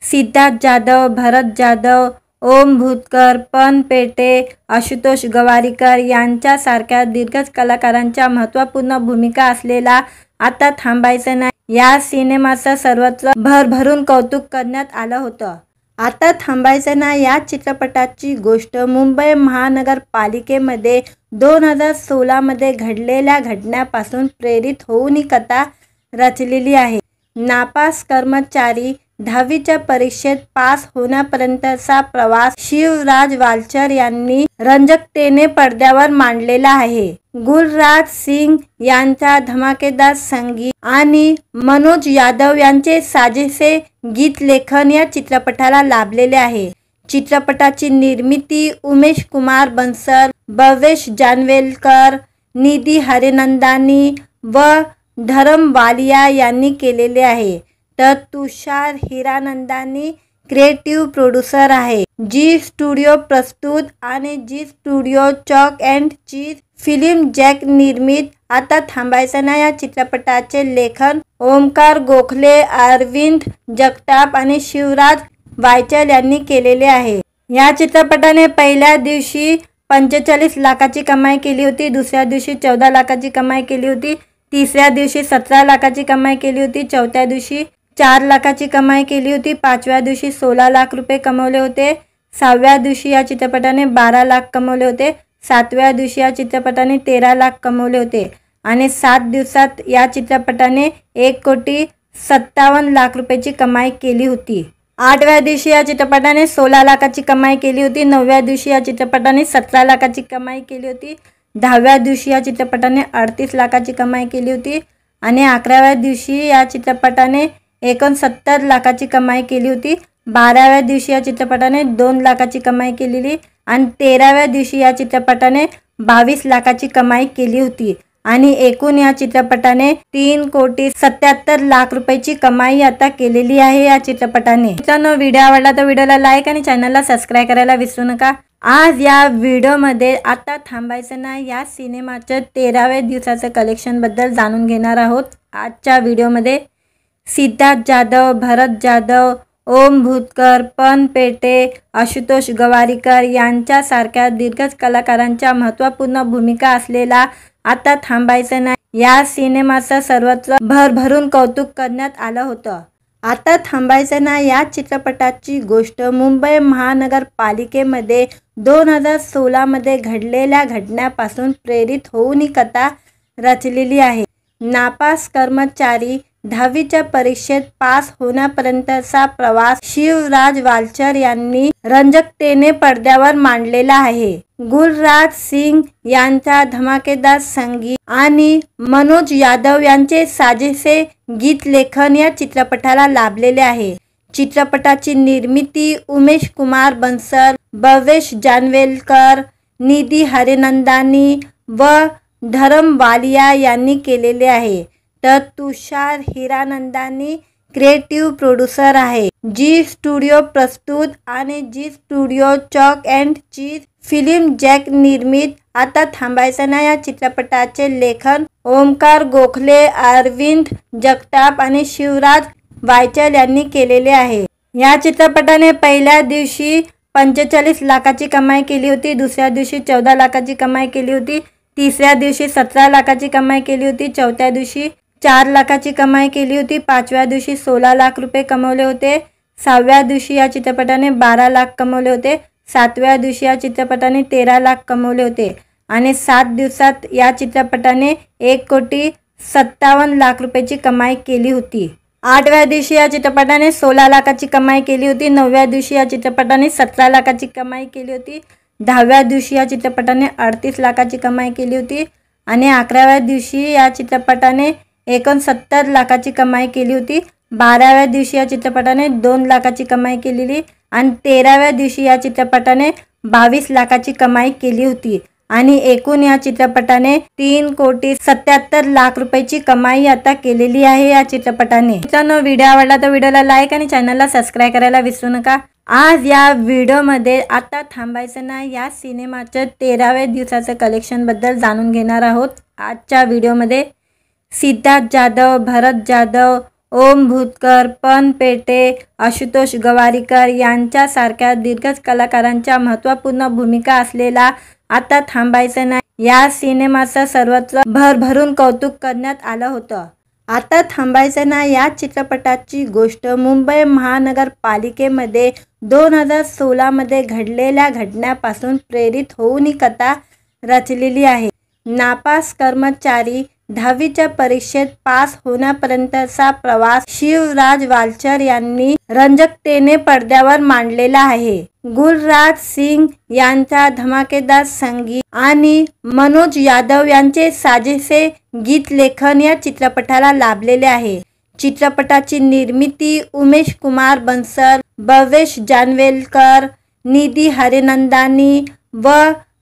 सिद्धार्थ जाधव, भरत जाधव, ओम भूतकर, पन पेटे, आशुतोष गवारीकर यांच्यासारख्या दिग्गज कलाकारांच्या महत्त्वपूर्ण भूमिका असलेला आता थांबायचं नाही या सिनेमाचं सर्वत्र भरभरून कौतुक करण्यात आलं होतं। आता थांबायचं नाही या चित्रपटाची गोष्ट मुंबई महानगरपालिकेमध्ये 2016 घडलेल्या घटनेपासून प्रेरित होऊन ही कथा रचलेली आहे। नापास कर्मचारी 10वीच्या परीक्षेत पास होण्यापर्यंतचा प्रवास शिवराज वालचर यांनी रंजकतेने पडद्यावर मांडलेला आहे। गुलराज सिंग यांचा धमाकेदार संगीत आणि मनोज यादव यांचे साजेसे गीतलेखन या चित्रपटाला लाभलेले आहे। चित्रपटाची निर्मिती उमेश कुमार बन्सल, भवेश जानवेलकर, निधी हरिनंदानी व धरम वालिया यांनी केलेले आहे, तर तुषार हिरानंदानी क्रिएटिव्ह प्रोड्युसर आहे। जी स्टुडिओ प्रस्तुत आणि Zee Studios Chalk and Cheese Film Jack निर्मित आता थांबायचं नाही या चित्रपटाचे लेखन ओमकार गोखले, अरविंद जगताप आणि शिवराज वायचल यांनी केलेले आहे। या चित्रपटाने पहिल्या दिवशी 45 लाखाची कमाई केली होती, दुसऱ्या दिवशी 14 लाखाची कमाई केली होती, तिसऱ्या दिवशी 17 लाखाची कमाई केली होती, चौथ्या दिवशी 4 लाखाची कमाई केली होती, पाचव्या दिवशी 16 लाख रुपये कमवले होते, 6व्या दिवशी या चित्रपटाने 12 लाख कमवले होते, 7व्या दिवशी या चित्रपटाने 13 लाख कमवले होते आणि 7 दिवसात या चित्रपटाने 1,57,00,000 रुपयाची कमाई केली होती। 8व्या दिवशी या चित्रपटाने 16 लाखाची कमाई केली होती, 9व्या दिवशी या चित्रपटाने 17 लाखाची कमाई केली होती, 10व्या दिवशी या चित्रपटाने 38 लाखाची कमाई केली होती आणि 11व्या दिवशी या चित्रपटाने 69 लाखाची कमाई केली होती, 12व्या दिवशी या चित्रपटाने 2 लाखाची कमाई केलेली आणि 13व्या दिवशी या चित्रपटाने 22 लाखाची कमाई केली होती आणि एकूण या चित्रपटाने 3,77,00,000 रुपयाची कमाई आता केलेली आहे या चित्रपटाने। मित्रांनो, व्हिडिओ आवडला तर व्हिडिओला लाईक आणि चॅनलला सबस्क्राईब करायला विसरू नका। आज या व्हिडिओमध्ये आता थांबायचं नाही या सिनेमाच्या 13व्या दिवसाचं कलेक्शन बद्दल जाणून घेणार आहोत। आजच्या व्हिडिओमध्ये सिद्धार्थ जाधव, भरत जाधव, ओम भूतकर, पन पेटे, आशुतोष गवारीकर यांच्यासारख्या दिग्गज कलाकारांच्या महत्त्वपूर्ण भूमिका असलेला आता थांबायचं नाही या सिनेमाचं सर्वत्र भरभरून कौतुक करण्यात आलं होतं। आता थांबायचं नाही या चित्रपटाची गोष्ट मुंबई महानगरपालिकेमध्ये 2016 घडलेल्या घटनेपासून प्रेरित होऊन ही कथा रचलेली आहे। नापास कर्मचारी 10वीच्या परीक्षेत पास होण्यापर्यंतचा प्रवास शिवराज वालचर यांनी रंजकतेने पडद्यावर मांडलेला आहे। गुलराज सिंग यांचा धमाकेदार संगीत आणि मनोज यादव यांचे साजेसे गीतलेखन या चित्रपटाला लाभलेले आहे। चित्रपटाची निर्मिती उमेश कुमार बन्सल, भवेश जानवेलकर, निधी हरिनंदानी व धरम वालिया यांनी केलेले आहे, तर तुषार हिरानंदानी क्रिएटिव्ह प्रोड्युसर आहे। जी स्टुडिओ प्रस्तुत आणि Zee Studios Chalk and Cheese Film Jack निर्मित आता थांबायचं नाही या चित्रपटाचे लेखन ओमकार गोखले, अरविंद जगताप आणि शिवराज वायचल यांनी केलेले आहे। या चित्रपटाने पहिल्या दिवशी 45 लाखाची कमाई केली होती, दुसऱ्या दिवशी 14 लाखाची कमाई केली होती, तिसऱ्या दिवशी 17 लाखाची कमाई केली होती, चौथ्या दिवशी 4 लाखाची कमाई केली होती, पाचव्या दिवशी 16 लाख रुपये कमवले होते, 6व्या दिवशी या चित्रपटाने 12 लाख कमवले होते, 7व्या दिवशी या चित्रपटाने 13 लाख कमवले होते आणि 7 दिवसात या चित्रपटाने 1,57,00,000 रुपयाची कमाई केली होती। 8व्या दिवशी या चित्रपटाने 16 लाखाची कमाई केली होती, 9व्या दिवशी या चित्रपटाने 17 लाखाची कमाई केली होती, 10व्या दिवशी या चित्रपटाने 38 लाखाची कमाई केली होती आणि 11व्या दिवशी या चित्रपटाने 69 लाखाची कमाई केली होती, 12व्या दिवशी या चित्रपटाने 2 लाखाची कमाई केलेली आणि 13व्या दिवशी या चित्रपटाने 22 लाखाची कमाई केली होती आणि एकूण या चित्रपटाने 3,77,00,000 रुपयाची कमाई आता केलेली आहे या चित्रपटाने। मित्रांनो, व्हिडिओ आवडला तर व्हिडिओला लाईक आणि चॅनलला सबस्क्राईब करायला विसरू नका। आज या व्हिडिओमध्ये आता थांबायचं नाही या सिनेमाच्या 13व्या दिवसाचं कलेक्शन बद्दल जाणून घेणार आहोत। आजच्या व्हिडिओमध्ये सिद्धार्थ जाधव, भरत जाधव, ओम भूतकर, पन पेटे, आशुतोष गवारीकर यांच्यासारख्या दिग्गज कलाकारांच्या महत्त्वपूर्ण भूमिका असलेला आता थांबायचं नाही या सिनेमाचं सर्वत्र भरभरून कौतुक करण्यात आलं होतं। आता थांबायचं नाही या चित्रपटाची गोष्ट मुंबई महानगरपालिकेमध्ये 2016 घडलेल्या घटनेपासून प्रेरित होऊन ही कथा रचलेली आहे। नापास कर्मचारी 10वीच्या परीक्षेत पास होण्यापर्यंतचा प्रवास शिवराज वालचर यांनी रंजकतेने पडद्यावर मांडलेला आहे। गुलराज सिंग यांचा धमाकेदार संगीत आणि मनोज यादव यांचे साजेसे गीत लेखन या चित्रपटाला लाभलेले आहे। चित्रपटाची निर्मिती उमेश कुमार बन्सल, भवेश जानवेलकर, निधी हरिनंदानी व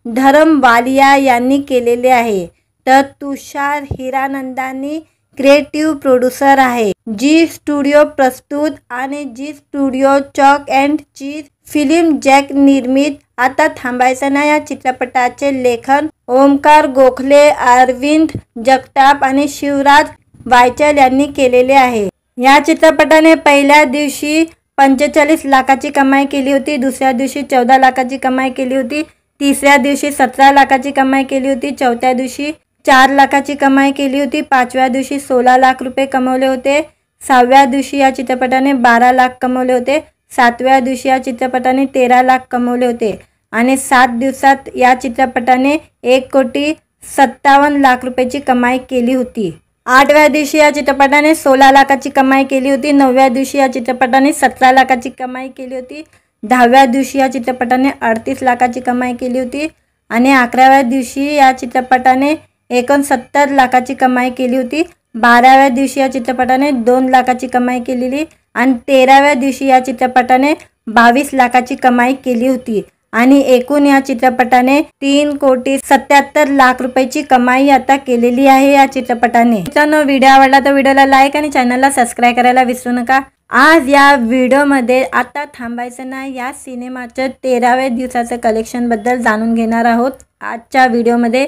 धरम वालिया यांनी केलेले आहे, तर तुषार हिरानंदानी क्रिएटिव्ह प्रोड्युसर आहे। जी स्टुडिओ प्रस्तुत आणि Zee Studios Chalk and Cheese Film Jack निर्मित आता थांबायचं नाही या चित्रपटाचे लेखन ओमकार गोखले, अरविंद जगताप आणि शिवराज वायचल यांनी केलेले आहे। या चित्रपटाने पहिल्या दिवशी 45 लाखाची कमाई केली होती, दुसऱ्या दिवशी 14 लाखाची कमाई केली होती, तिसऱ्या दिवशी 17 लाखाची कमाई केली होती, चौथ्या दिवशी 4 लाखाची कमाई केली होती, पाचव्या दिवशी 16 लाख रुपये कमवले होते, 6व्या दिवशी या चित्रपटाने 12 लाख कमवले होते, 7व्या दिवशी या चित्रपटाने 13 लाख कमवले होते आणि 7 दिवसात या चित्रपटाने 1,57,00,000 रुपयाची कमाई केली होती। 8व्या दिवशी या चित्रपटाने 16 लाखाची कमाई केली होती, 9व्या दिवशी या चित्रपटाने 17 लाखाची कमाई केली होती, 10व्या दिवशी या चित्रपटाने 38 लाखाची कमाई केली होती आणि 11व्या दिवशी या चित्रपटाने 69 लाखाची कमाई केली होती, 12व्या दिवशी या चित्रपटाने 2 लाखाची कमाई केलेली आणि 13व्या दिवशी या चित्रपटाने 22 लाखाची कमाई केली होती आणि एकूण या चित्रपटाने 3,77,00,000 रुपयाची कमाई आता केलेली आहे या चित्रपटाने। मित्रांनो, व्हिडिओ आवडला तर व्हिडिओला लाईक आणि चॅनलला सबस्क्राईब करायला विसरू नका। आज या व्हिडिओमध्ये आता थांबायचं नाही या सिनेमाच्या 13व्या दिवसाचं कलेक्शन बद्दल जाणून घेणार आहोत। आजच्या व्हिडिओमध्ये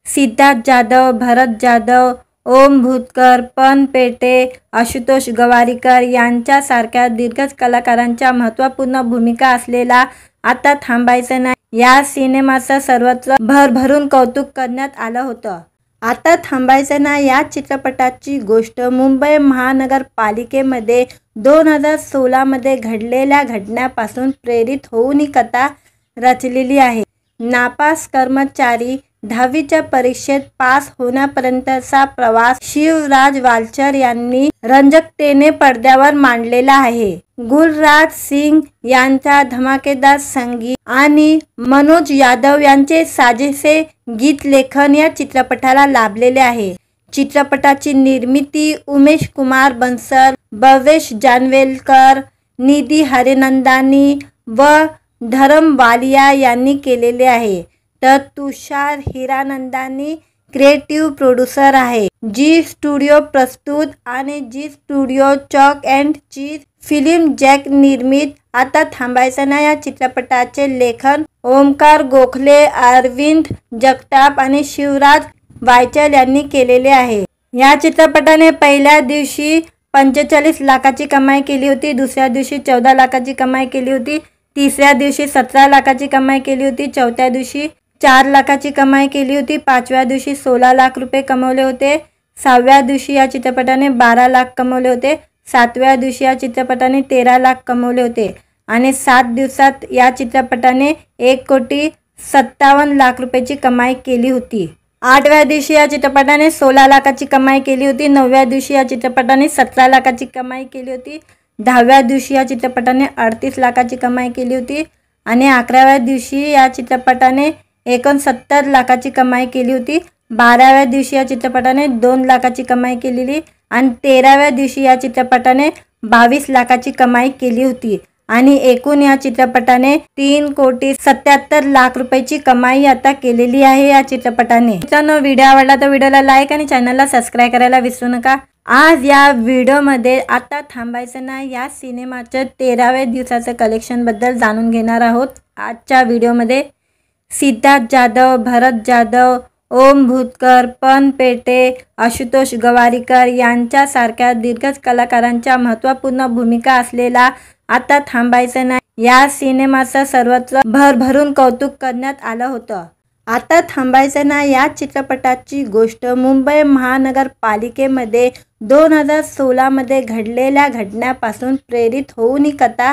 सिद्धार्थ जाधव, भरत जाधव, ओम भूतकर, पन पेटे, आशुतोष गवारीकर यांच्यासारख्या दिग्गज कलाकारांच्या महत्त्वपूर्ण भूमिका असलेला आता थांबायचं नाही या सिनेमाचं सर्वत्र भरभरून कौतुक करण्यात आलं होतं। आता थांबायचं नाही या चित्रपटाची गोष्ट मुंबई महानगरपालिकेमध्ये 2016 घडलेल्या घटनेपासून प्रेरित होऊन ही कथा रचलेली आहे। नापास कर्मचारी 10वीच्या परीक्षेत पास होण्यापर्यंतचा प्रवास शिवराज वालचर यांनी रंजकतेने पडद्यावर मांडलेला आहे। गुलराज सिंग यांचा धमाकेदार संगीत आणि मनोज यादव यांचे साजेसे गीत लेखन या चित्रपटाला लाभलेले आहे। चित्रपटाची निर्मिती उमेश कुमार बन्सल, भवेश जानवेलकर, निधी हरिनंदानी व धरम वालिया यांनी केलेले आहे, तर तुषार हिरानंदानी क्रिएटिव्ह प्रोड्युसर आहे। जी स्टुडिओ प्रस्तुत आणि Zee Studios Chalk and Cheese Film Jack निर्मित आता थांबायचं नाही या चित्रपटाचे लेखन ओमकार गोखले, अरविंद जगताप आणि शिवराज वायचल यांनी केलेले आहे। या चित्रपटाने पहिल्या दिवशी 45 लाखाची कमाई केली होती, दुसऱ्या दिवशी 14 लाखाची कमाई केली होती, तिसऱ्या दिवशी 17 लाखाची कमाई केली होती, चौथ्या दिवशी 4 लाखाची कमाई केली होती, पाचव्या दिवशी 16 लाख रुपये कमवले होते, 6व्या दिवशी या चित्रपटाने 12 लाख कमवले होते, 7व्या दिवशी या चित्रपटाने 13 लाख कमवले होते आणि 7 दिवसात या चित्रपटाने 1,57,00,000 रुपयाची कमाई केली होती। 8व्या दिवशी या चित्रपटाने 16 लाखाची कमाई केली होती, 9व्या दिवशी या चित्रपटाने 17 लाखाची कमाई केली होती, 10व्या दिवशी या चित्रपटाने 38 लाखाची कमाई केली होती आणि 11व्या दिवशी या चित्रपटाने 69 लाखाची कमाई केली होती, 12व्या दिवशी या चित्रपटाने 2 लाखाची कमाई केलेली आणि 13व्या दिवशी या चित्रपटाने 22 लाखाची कमाई केली होती आणि एकूण या चित्रपटाने 3,77,00,000 रुपयाची कमाई आता केलेली आहे या चित्रपटाने। मित्रांनो, व्हिडिओ आवडला तर व्हिडिओला लाईक आणि चॅनलला सबस्क्राईब करायला विसरू नका। आज या व्हिडिओमध्ये आता थांबायचं नाही या सिनेमाच्या 13व्या दिवसाचं कलेक्शन बद्दल जाणून घेणार आहोत। आजच्या व्हिडिओमध्ये सिद्धार्थ जाधव, भरत जाधव, ओम भूतकर, पन पेटे, आशुतोष गवारीकर यांच्यासारख्या दिग्गज कलाकारांच्या महत्त्वपूर्ण भूमिका असलेला आता थांबायचं नाही या सिनेमाचं सर्वत्र भरभरून कौतुक करण्यात आलं होतं। आता थांबायचं नाही या चित्रपटाची गोष्ट मुंबई महानगरपालिकेमध्ये 2016 घडलेल्या घटनेपासून प्रेरित होऊन ही कथा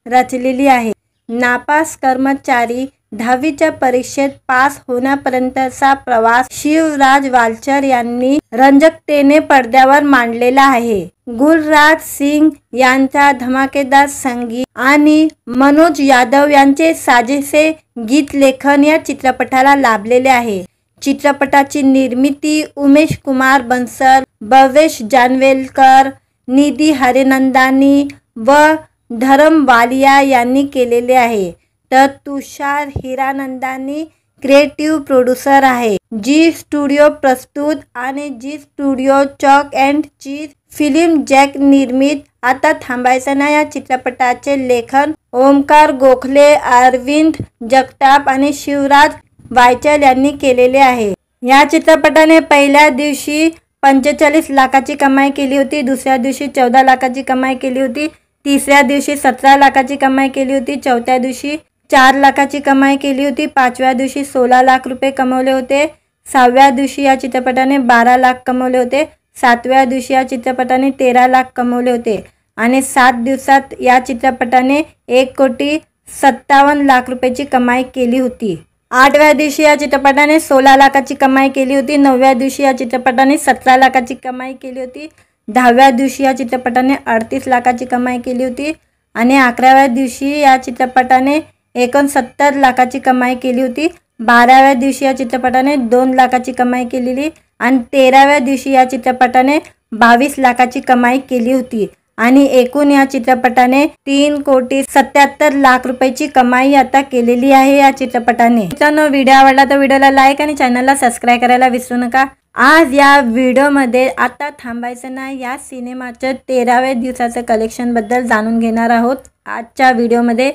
रचलेली आहे। नापास कर्मचारी 10वीच्या परीक्षेत पास होण्यापर्यंतचा प्रवास शिवराज वालचर यांनी रंजकतेने पडद्यावर मांडलेला आहे। गुलराज सिंग यांचा धमाकेदार संगीत आणि मनोज यादव यांचे साजेसे गीत लेखन या चित्रपटाला लाभलेले आहे। चित्रपटाची निर्मिती उमेश कुमार बन्सल, भवेश जानवेलकर, निधी हरिनंदानी व धरम वालिया यांनी केलेले आहे, तर तुषार हिरानंदानी क्रिएटिव्ह प्रोड्युसर आहे। जी स्टुडिओ प्रस्तुत आणि Zee Studios Chalk and Cheese Film Jack निर्मित आता थांबायचं नाही या चित्रपटाचे लेखन ओमकार गोखले, अरविंद जगताप आणि शिवराज वायचल यांनी केलेले आहे। या चित्रपटाने पहिल्या दिवशी 45 लाखाची कमाई केली होती, दुसऱ्या दिवशी 14 लाखाची कमाई केली होती, तिसऱ्या दिवशी 17 लाखाची कमाई केली होती, चौथ्या दिवशी 4 लाखाची कमाई केली होती, पाचव्या दिवशी 16 लाख रुपये कमवले होते, 6व्या दिवशी या चित्रपटाने 12 लाख कमवले होते, 7व्या दिवशी या चित्रपटाने 13 लाख कमवले होते आणि 7 दिवसात या चित्रपटाने 1,57,00,000 रुपयाची कमाई केली होती। 8व्या दिवशी या चित्रपटाने 16 लाखाची कमाई केली होती, 9व्या दिवशी या चित्रपटाने 17 लाखाची कमाई केली होती, 10व्या दिवशी या चित्रपटाने 38 लाखाची कमाई केली होती आणि 11व्या दिवशी या चित्रपटाने 69 लाखाची कमाई केली होती, 12व्या दिवशी या चित्रपटाने 2 लाखाची कमाई केलेली आणि 13व्या दिवशी या चित्रपटाने 22 लाखाची कमाई केली होती आणि एकूण या चित्रपटाने 3,77,00,000 रुपयाची कमाई आता केलेली आहे या चित्रपटाने। मित्रांनो, व्हिडिओ आवडला तर व्हिडिओला लाईक आणि चॅनलला सबस्क्राईब करायला विसरू नका। आज या व्हिडिओमध्ये आता थांबायचं नाही या सिनेमाच्या 13व्या दिवसाचं कलेक्शन बद्दल जाणून घेणार आहोत। आजच्या व्हिडिओमध्ये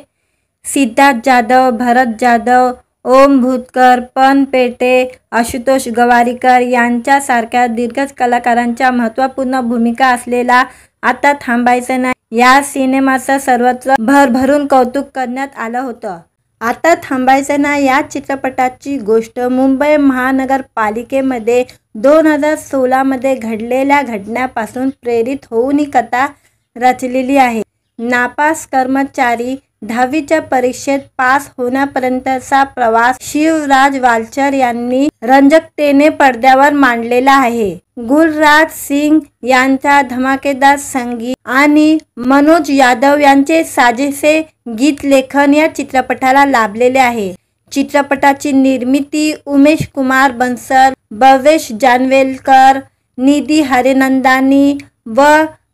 सिद्धार्थ जाधव, भरत जाधव, ओम भूतकर, पन पेटे, आशुतोष गवारीकर यांच्यासारख्या दिग्गज कलाकारांच्या महत्त्वपूर्ण भूमिका असलेला आता थांबायचं नाही या सिनेमाचं सर्वत्र भरभरून कौतुक करण्यात आलं होतं। आता थांबायचं नाही या चित्रपटाची गोष्ट मुंबई महानगरपालिकेमध्ये 2016 घडलेल्या घटनेपासून प्रेरित होऊन ही कथा रचलेली आहे। नापास कर्मचारी 10वीच्या परीक्षेत पास होण्यापर्यंतचा प्रवास शिवराज वालचर यांनी रंजकतेने पडद्यावर मांडलेला आहे। गुलराज सिंग यांचा धमाकेदार संगीत आणि मनोज यादव यांचे साजेसे गीत लेखन या चित्रपटाला लाभलेले आहे। चित्रपटाची निर्मिती उमेश कुमार बन्सल, भवेश जानवेलकर, निधी हरिनंदानी व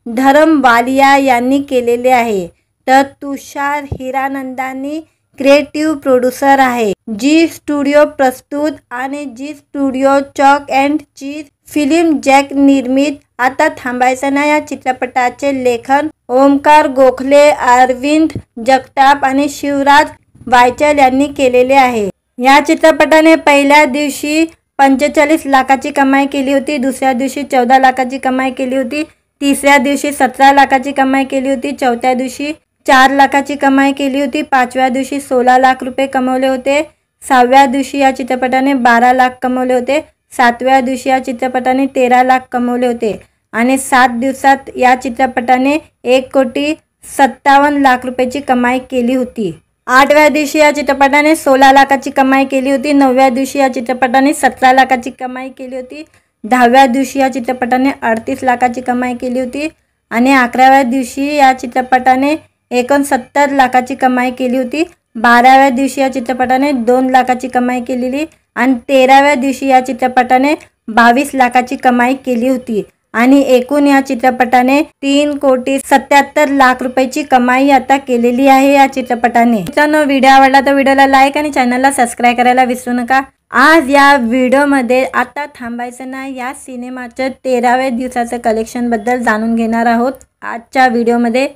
धरम वालिया यांनी केलेले आहे, तर तुषार हिरानंदानी क्रिएटिव्ह प्रोड्युसर आहे। जी स्टुडिओ प्रस्तुत आणि Zee Studios Chalk and Cheese Film Jack निर्मित आता थांबायचं नाही या चित्रपटाचे लेखन ओमकार गोखले, अरविंद जगताप आणि शिवराज वायचल यांनी केलेले आहे। या चित्रपटाने पहिल्या दिवशी 45 लाखाची कमाई केली होती, दुसऱ्या दिवशी 14 लाखाची कमाई केली होती, तिसऱ्या दिवशी 17 लाखाची कमाई केली होती, चौथ्या दिवशी 4 लाखाची कमाई केली होती, पाचव्या दिवशी 16 लाख रुपये कमवले होते, 6व्या दिवशी या चित्रपटाने 12 लाख कमवले होते, 7व्या दिवशी या चित्रपटाने 13 लाख कमवले होते आणि 7 दिवसात या चित्रपटाने 1,57,00,000 रुपयाची कमाई केली होती। 8व्या दिवशी या चित्रपटाने 16 लाखाची कमाई केली होती, 9व्या दिवशी या चित्रपटाने 17 लाखाची कमाई केली होती, 10व्या दिवशी या चित्रपटाने 38 लाखाची कमाई केली होती आणि 11व्या दिवशी या चित्रपटाने 69 लाखाची कमाई केली होती, 12व्या दिवशी या चित्रपटाने 2 लाखाची कमाई केलेली आणि 13व्या दिवशी या चित्रपटाने 22 लाखाची कमाई केली होती आणि एकूण या चित्रपटाने 3,77,00,000 रुपयाची कमाई आता केलेली आहे या चित्रपटाने। मित्रांनो, व्हिडिओ आवडला तर व्हिडिओला लाईक आणि चॅनलला सबस्क्राईब करायला विसरू नका। आज या व्हिडिओमध्ये आता थांबायचं नाही या सिनेमाच्या 13व्या दिवसाचं कलेक्शन बद्दल जाणून घेणार आहोत। आजच्या व्हिडिओमध्ये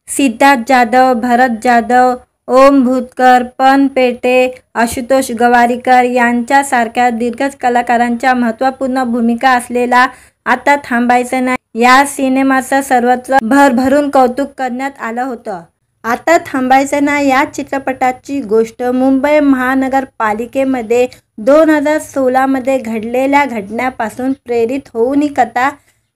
सिद्धार्थ जाधव, भरत जाधव, ओम भूतकर, पन पेटे, आशुतोष गवारीकर यांच्यासारख्या दिग्गज कलाकारांच्या महत्त्वपूर्ण भूमिका असलेला आता थांबायचं नाही या सिनेमाचं सर्वत्र भरभरून कौतुक करण्यात आलं होतं। आता थांबायचं नाही या चित्रपटाची गोष्ट मुंबई महानगरपालिकेमध्ये 2016 घडलेल्या घटनेपासून प्रेरित होऊन ही कथा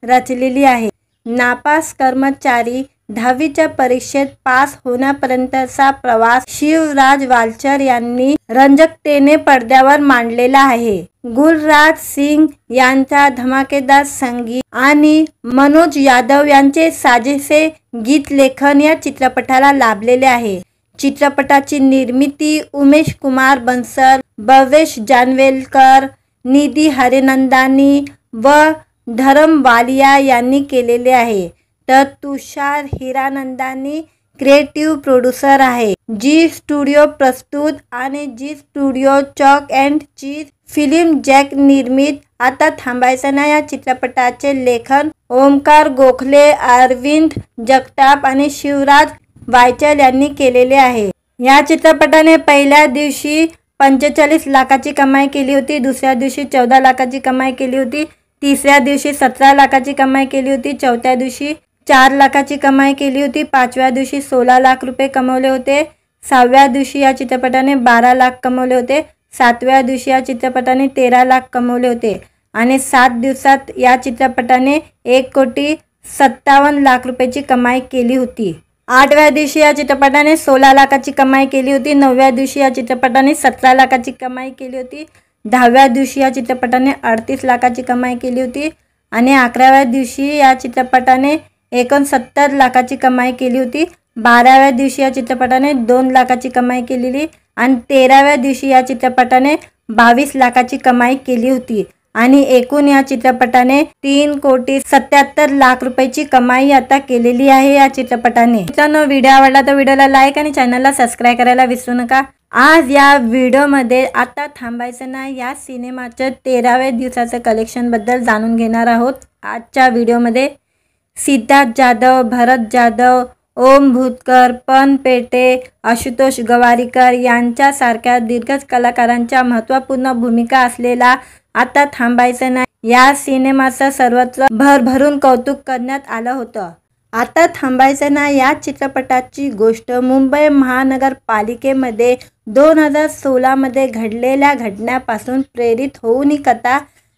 रचलेली आहे। नापास कर्मचारी 10वीच्या परीक्षेत पास होण्यापर्यंतचा प्रवास शिवराज वालचर यांनी रंजकतेने पडद्यावर मांडलेला आहे। गुलराज सिंग यांचा धमाकेदार संगीत आणि मनोज यादव यांचे साजेसे गीत लेखन या चित्रपटाला लाभलेले आहे। चित्रपटाची निर्मिती उमेश कुमार बन्सल, भवेश जानवेलकर, निधी हरिनंदानी व धरम वालिया यांनी केलेले आहे, तर तुषार हिरानंदानी क्रिएटिव्ह प्रोड्युसर आहे। जी स्टुडिओ प्रस्तुत आणि Zee Studios Chalk and Cheese Film Jack निर्मित आता थांबायचं नाही या चित्रपटाचे लेखन ओमकार गोखले, अरविंद जगताप आणि शिवराज वायचल यांनी केलेले आहे। या चित्रपटाने पहिल्या दिवशी 45 लाखाची कमाई केली होती, दुसऱ्या दिवशी 14 लाखाची कमाई केली होती, तिसऱ्या दिवशी 17 लाखाची कमाई केली होती, चौथ्या दिवशी 4 लाखाची कमाई केली होती, पाचव्या दिवशी 16 लाख रुपये कमवले होते, 6व्या दिवशी या चित्रपटाने 12 लाख कमवले होते, 7व्या दिवशी या चित्रपटाने 13 लाख कमवले होते आणि 7 दिवसात या चित्रपटाने 1,57,00,000 रुपयाची कमाई केली होती। 8व्या दिवशी या चित्रपटाने 16 लाखाची कमाई केली होती, 9व्या दिवशी या चित्रपटाने 17 लाखाची कमाई केली होती, 10व्या दिवशी या चित्रपटाने 38 लाखाची कमाई केली होती आणि 11व्या दिवशी या चित्रपटाने 69 लाखाची कमाई केली होती, 12व्या दिवशी या चित्रपटाने 2 लाखाची कमाई केलेली आणि 13व्या दिवशी या चित्रपटाने 22 लाखाची कमाई केली होती आणि एकूण या चित्रपटाने 3,77,00,000 रुपयाची कमाई आता केलेली आहे या चित्रपटाने। मित्रांनो, व्हिडिओ आवडला तर व्हिडिओला लाईक आणि चॅनलला सबस्क्राईब करायला विसरू नका। आज या व्हिडिओमध्ये आता थांबायचं नाही या सिनेमाच्या 13व्या दिवसाचं कलेक्शन बद्दल जाणून घेणार आहोत। आजच्या व्हिडिओमध्ये सिद्धार्थ जाधव, भरत जाधव, ओम भूतकर, पन पेटे, आशुतोष गवारीकर यांच्यासारख्या दिग्गज कलाकारांच्या महत्त्वपूर्ण भूमिका असलेला आता थांबायचं नाही या सिनेमाचं सर्वत्र भरभरून कौतुक करण्यात आलं होतं। आता थांबायचं नाही या चित्रपटाची गोष्ट मुंबई महानगरपालिकेमध्ये 2016 घडलेल्या घटनेपासून प्रेरित होऊन ही कथा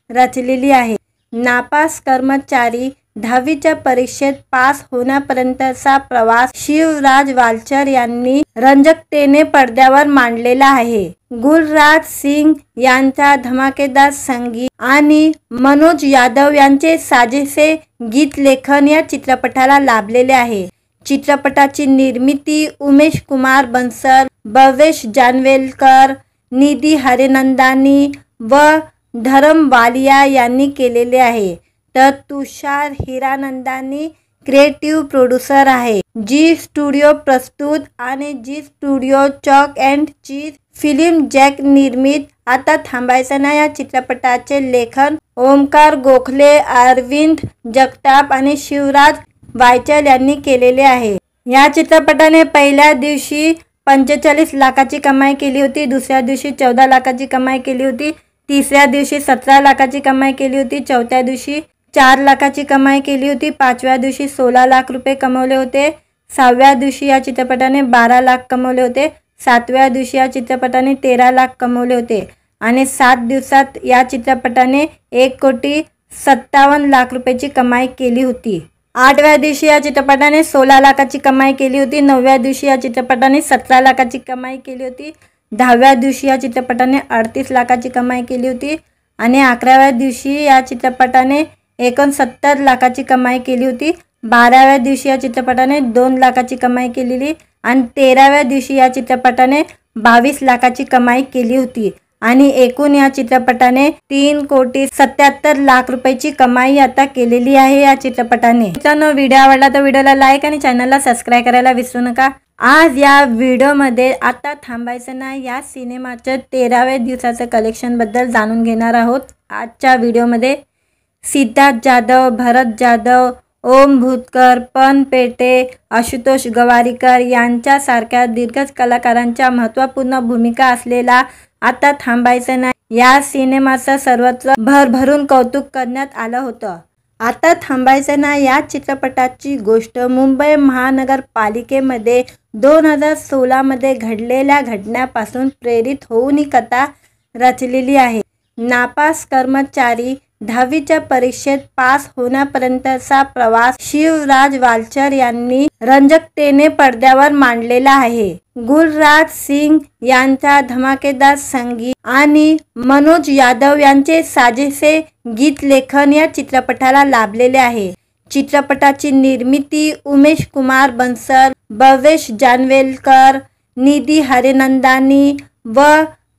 रचलेली आहे। नापास कर्मचारी 10वीच्या परीक्षेत पास होण्यापर्यंतचा प्रवास शिवराज वालचर यांनी रंजकतेने पडद्यावर मांडलेला आहे। गुलराज सिंग यांचा धमाकेदार संगीत आणि मनोज यादव यांचे साजेसे गीत लेखन या चित्रपटाला लाभलेले आहे। चित्रपटाची निर्मिती उमेश कुमार बन्सल, भवेश जानवेलकर, निधी हरिनंदानी व धरम वालिया यांनी केलेले आहे, तर तुषार हिरानंदानी क्रिएटिव्ह प्रोड्युसर आहे। जी स्टुडिओ प्रस्तुत आणि Zee Studios Chalk and Cheese Film Jack निर्मित आता थांबायचं नाही या चित्रपटाचे लेखन ओमकार गोखले, अरविंद जगताप आणि शिवराज वायचल यांनी केलेले आहे। या चित्रपटाने पहिल्या दिवशी 45 लाखाची कमाई केली होती, दुसऱ्या दिवशी 14 लाखाची कमाई केली होती, तिसऱ्या दिवशी 17 लाखाची कमाई केली होती, चौथ्या दिवशी 4 लाखाची कमाई केली होती, पाचव्या दिवशी 16 लाख रुपये कमवले होते, 6व्या दिवशी या चित्रपटाने 12 लाख कमवले होते, 7व्या दिवशी या चित्रपटाने 13 लाख कमवले होते आणि 7 दिवसात या चित्रपटाने 1,57,00,000 रुपयाची कमाई केली होती। 8व्या दिवशी या चित्रपटाने 16 लाखाची कमाई केली होती, 9व्या दिवशी या चित्रपटाने 17 लाखाची कमाई केली होती, 10व्या दिवशी या चित्रपटाने 38 लाखाची कमाई केली होती आणि 11व्या दिवशी या चित्रपटाने 69 लाखाची कमाई केली होती, 12व्या दिवशी या चित्रपटाने 2 लाखाची कमाई केलेली आणि 13व्या दिवशी या चित्रपटाने 22 लाखाची कमाई केली होती आणि एकूण या चित्रपटाने 3,77,00,000 रुपयाची कमाई आता केलेली आहे या चित्रपटाने। मित्रांनो, व्हिडिओ आवडला तर व्हिडिओला लाईक आणि चॅनलला सबस्क्राईब करायला विसरू नका। आज या व्हिडिओमध्ये आता थांबायचं नाही या सिनेमाच्या 13व्या दिवसाचं कलेक्शन बद्दल जाणून घेणार आहोत। आजच्या व्हिडिओमध्ये सिद्धार्थ जाधव, भरत जाधव, ओम भूतकर, पन पेटे, आशुतोष गवारीकर यांच्यासारख्या दिग्गज कलाकारांच्या महत्त्वपूर्ण भूमिका असलेला आता थांबायचं नाही या सिनेमाचं सर्वत्र भरभरून कौतुक करण्यात आलं होतं। आता थांबायचं नाही या चित्रपटाची गोष्ट मुंबई महानगरपालिकेमध्ये 2016 घडलेल्या घटनेपासून प्रेरित होऊन ही कथा रचलेली आहे। नापास कर्मचारी 10वीच्या परीक्षेत पास होण्यापर्यंतचा प्रवास शिवराज वालचर यांनी रंजकतेने पडद्यावर मांडलेला आहे। गुलराज सिंग यांचा धमाकेदार संगीत आणि मनोज यादव यांचे साजेसे गीत लेखन या चित्रपटाला लाभलेले आहे। चित्रपटाची निर्मिती उमेश कुमार बन्सल, भवेश जानवेलकर, निधी हरिनंदानी व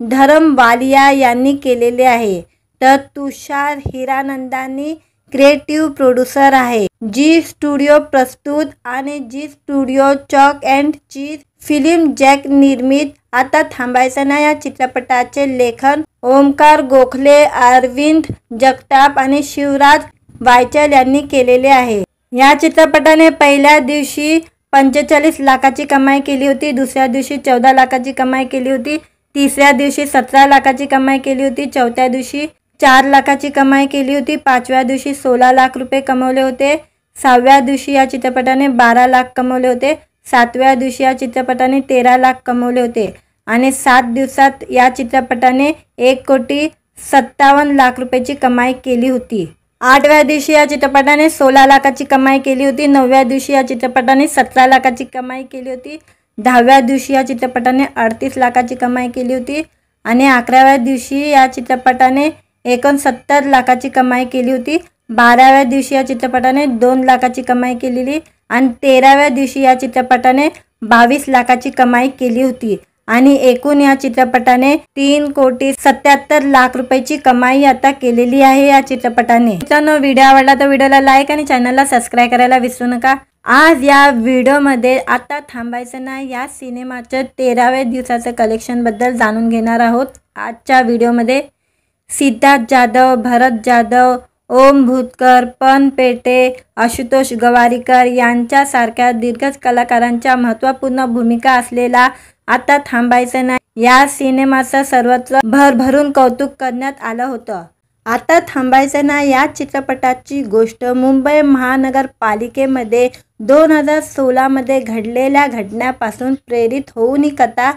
धरम वालिया यांनी केलेले आहे, तर तुषार हिरानंदानी क्रिएटिव्ह प्रोड्युसर आहे। जी स्टुडिओ प्रस्तुत आणि Zee Studios Chalk and Cheese Film Jack निर्मित आता थांबायचं नाही या चित्रपटाचे लेखन ओमकार गोखले, अरविंद जगताप आणि शिवराज वायचल यांनी केलेले आहे। या चित्रपटाने पहिल्या दिवशी 45 लाखाची कमाई केली होती, दुसऱ्या दिवशी 14 लाखाची कमाई केली होती, तिसऱ्या दिवशी 17 लाखाची कमाई केली होती, चौथ्या दिवशी 4 लाखाची कमाई केली होती, पाचव्या दिवशी 16 लाख रुपये कमवले होते, 6व्या दिवशी या चित्रपटाने 12 लाख कमवले होते, 7व्या दिवशी या चित्रपटाने 13 लाख कमवले होते आणि 7 दिवसात या चित्रपटाने 1,57,00,000 रुपयाची कमाई केली होती। 8व्या दिवशी या चित्रपटाने 16 लाखाची कमाई केली होती, 9व्या दिवशी या चित्रपटाने 17 लाखाची कमाई केली होती, 10व्या दिवशी या चित्रपटाने 38 लाखाची कमाई केली होती आणि 11व्या दिवशी या चित्रपटाने 69 लाखाची कमाई केली होती, 12व्या दिवशी या चित्रपटाने 2 लाखाची कमाई केलेली आणि 13व्या दिवशी या चित्रपटाने 22 लाखाची कमाई केली होती आणि एकूण या चित्रपटाने 3,77,00,000 रुपयाची कमाई आता केलेली आहे या चित्रपटाने। मित्रांनो, व्हिडिओ आवडला तर व्हिडिओला लाईक आणि चॅनलला सबस्क्राईब करायला विसरू नका। आज या व्हिडिओमध्ये आता थांबायचं नाही या सिनेमाच्या 13व्या दिवसाचं कलेक्शन बद्दल जाणून घेणार आहोत। आजच्या व्हिडिओमध्ये सिद्धार्थ जाधव, भरत जाधव, ओम भूतकर, पन पेटे, आशुतोष गवारीकर यांच्यासारख्या दिग्गज कलाकारांच्या महत्त्वपूर्ण भूमिका असलेला आता थांबायचं नाही या सिनेमाचं सर्वत्र भरभरून कौतुक करण्यात आलं होतं। आता थांबायचं नाही या चित्रपटाची गोष्ट मुंबई महानगरपालिकेमध्ये 2016 घडलेल्या घटनेपासून प्रेरित होऊन ही कथा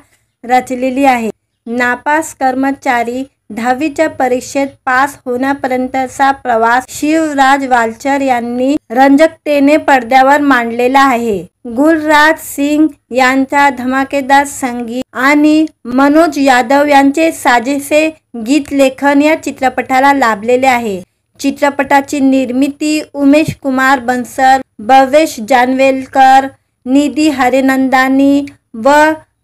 रचलेली आहे। नापास कर्मचारी 10वीच्या परीक्षेत पास होण्यापर्यंतचा प्रवास शिवराज वालचर यांनी रंजकतेने पडद्यावर मांडलेला आहे। गुलराज सिंग यांचा धमाकेदार संगीत आणि मनोज यादव यांचे साजेसे गीत लेखन या चित्रपटाला लाभलेले आहे। चित्रपटाची निर्मिती उमेश कुमार बन्सल, भवेश जानवेलकर, निधी हरिनंदानी व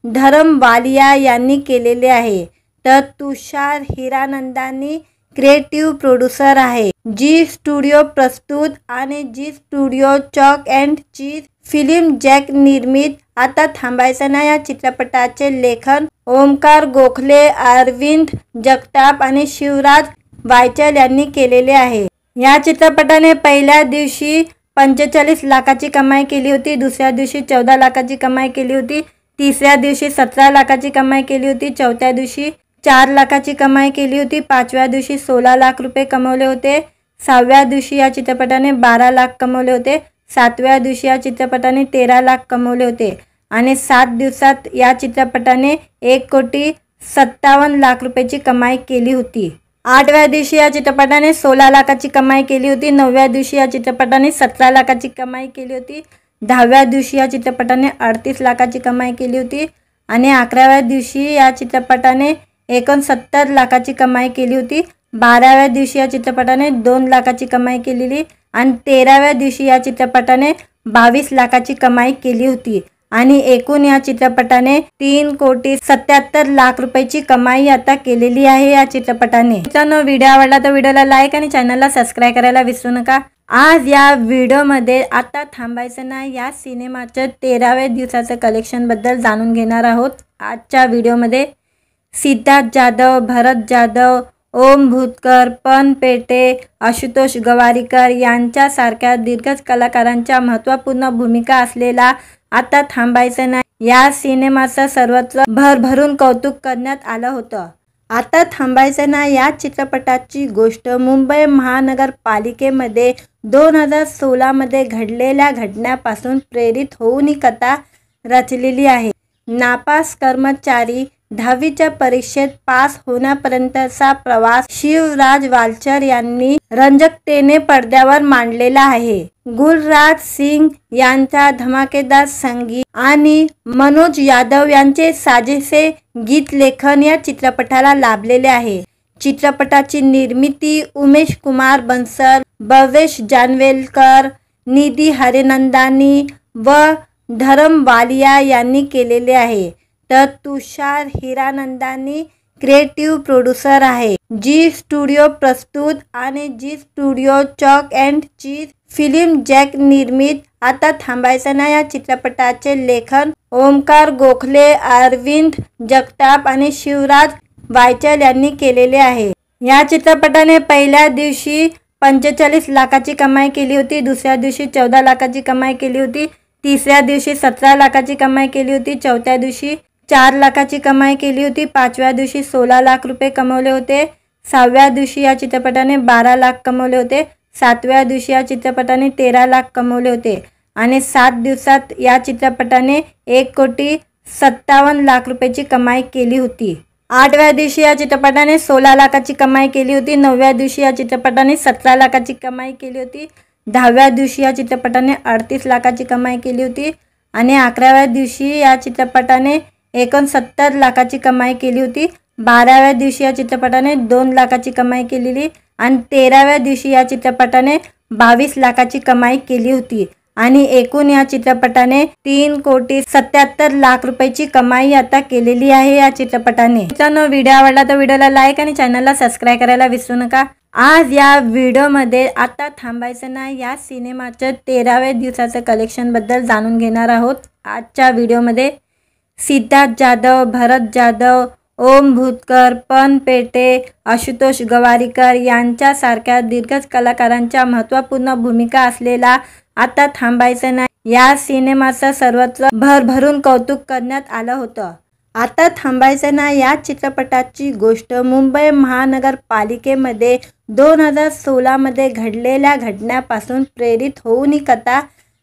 धरम वालिया यांनी केलेले आहे, तर तुषार हिरानंदानी क्रिएटिव्ह प्रोड्युसर आहे। जी स्टुडिओ प्रस्तुत आणि Zee Studios Chalk and Cheese Film Jack निर्मित आता थांबायचं नाही या चित्रपटाचे लेखन ओमकार गोखले, अरविंद जगताप आणि शिवराज वायचल यांनी केलेले आहे। या चित्रपटाने पहिल्या दिवशी 45 लाखाची कमाई केली होती, दुसऱ्या दिवशी 14 लाखाची कमाई केली होती, तिसऱ्या दिवशी 17 लाखाची कमाई केली होती, चौथ्या दिवशी 4 लाखाची कमाई केली होती, पाचव्या दिवशी 16 लाख रुपये कमवले होते, 6व्या दिवशी या चित्रपटाने 12 लाख कमवले होते, 7व्या दिवशी या चित्रपटाने 13 लाख कमवले होते आणि 7 दिवसात या चित्रपटाने 1,57,00,000 रुपयाची कमाई केली होती। 8व्या दिवशी या चित्रपटाने 16 लाखाची कमाई केली होती, 9व्या दिवशी या चित्रपटाने 17 लाखाची कमाई केली होती, 10व्या दिवशी या चित्रपटाने 38 लाखाची कमाई केली होती आणि 11व्या दिवशी या चित्रपटाने 69 लाखाची कमाई केली होती, 12व्या दिवशी या चित्रपटाने 2 लाखाची कमाई केलेली आणि 13व्या दिवशी या चित्रपटाने 22 लाखाची कमाई केली होती आणि एकूण या चित्रपटाने 3,77,00,000 रुपयाची कमाई आता केलेली आहे या चित्रपटाने। मित्रांनो, व्हिडिओ आवडला तर व्हिडिओला लाईक आणि चॅनलला सबस्क्राईब करायला विसरू नका। आज या व्हिडिओमध्ये आता थांबायचं नाही या सिनेमाच्या 13व्या दिवसाचं कलेक्शन बद्दल जाणून घेणार आहोत। आजच्या व्हिडिओमध्ये सिद्धार्थ जाधव, भरत जाधव, ओम भूतकर, पन पेटे, आशुतोष गवारीकर यांच्यासारख्या दिग्गज कलाकारांच्या महत्त्वपूर्ण भूमिका असलेला आता थांबायचं नाही या सिनेमाचं सर्वत्र भरभरून कौतुक करण्यात आलं होतं। आता थांबायचं नाही या चित्रपटाची गोष्ट मुंबई महानगरपालिकेमध्ये 2016 घडलेल्या घटनेपासून प्रेरित होऊन ही कथा रचलेली आहे। नापास कर्मचारी 10वीच्या परीक्षेत पास होण्यापर्यंतचा प्रवास शिवराज वालचर यांनी रंजकतेने पडद्यावर मांडलेला आहे। गुलराज सिंग यांचा धमाकेदार संगीत आणि मनोज यादव यांचे साजेसे गीत लेखन या चित्रपटाला लाभलेले आहे। चित्रपटाची निर्मिती उमेश कुमार बन्सल, भवेश जानवेलकर, निधी हरिनंदानी व धरम वालिया यांनी केलेले आहे, तर तुषार हिरानंदानी क्रिएटिव्ह प्रोड्युसर आहे। जी स्टुडिओ प्रस्तुत आणि Zee Studios Chalk and Cheese Film Jack निर्मित आता थांबायचं नाही या चित्रपटाचे लेखन ओमकार गोखले, अरविंद जगताप आणि शिवराज वायचल यांनी केलेले आहे। या चित्रपटाने पहिल्या दिवशी 45 लाखाची कमाई केली होती, दुसऱ्या दिवशी 14 लाखाची कमाई केली होती, तिसऱ्या दिवशी 17 लाखाची कमाई केली होती, चौथ्या दिवशी 4 लाखाची कमाई केली होती, पाचव्या दिवशी 16 लाख रुपये कमवले होते, 6व्या दिवशी या चित्रपटाने 12 लाख कमवले होते, 7व्या दिवशी या चित्रपटाने 13 लाख कमवले होते आणि 7 दिवसात या चित्रपटाने 1,57,00,000 रुपयाची कमाई केली होती। 8व्या दिवशी या चित्रपटाने 16 लाखाची कमाई केली होती, 9व्या दिवशी या चित्रपटाने 17 लाखाची कमाई केली होती, 10व्या दिवशी या चित्रपटाने 38 लाखाची कमाई केली होती आणि 11व्या दिवशी या चित्रपटाने 69 लाखाची कमाई केली होती, 12व्या दिवशी या चित्रपटाने 2 लाखाची कमाई केलेली आणि 13व्या दिवशी या चित्रपटाने 22 लाखाची कमाई केली होती आणि एकूण या चित्रपटाने 3,77,00,000 रुपयाची कमाई आता केलेली आहे या चित्रपटाने। मित्रांनो, व्हिडिओ आवडला तर व्हिडिओला लाईक आणि चॅनलला सबस्क्राईब करायला विसरू नका। आज या व्हिडिओमध्ये आता थांबायचं नाही या सिनेमाच्या 13व्या दिवसाचं कलेक्शन बद्दल जाणून घेणार आहोत। आजच्या व्हिडिओमध्ये सिद्धार्थ जाधव, भरत जाधव, ओम भूतकर, पन पेटे, आशुतोष गवारीकर यांच्यासारख्या दिग्गज कलाकारांच्या महत्त्वपूर्ण भूमिका असलेला आता थांबायचं नाही या सिनेमाचं सर्वत्र भरभरून कौतुक करण्यात आलं होतं। आता थांबायचं नाही या चित्रपटाची गोष्ट मुंबई महानगरपालिकेमध्ये 2016 घडलेल्या घटनेपासून प्रेरित होऊन ही कथा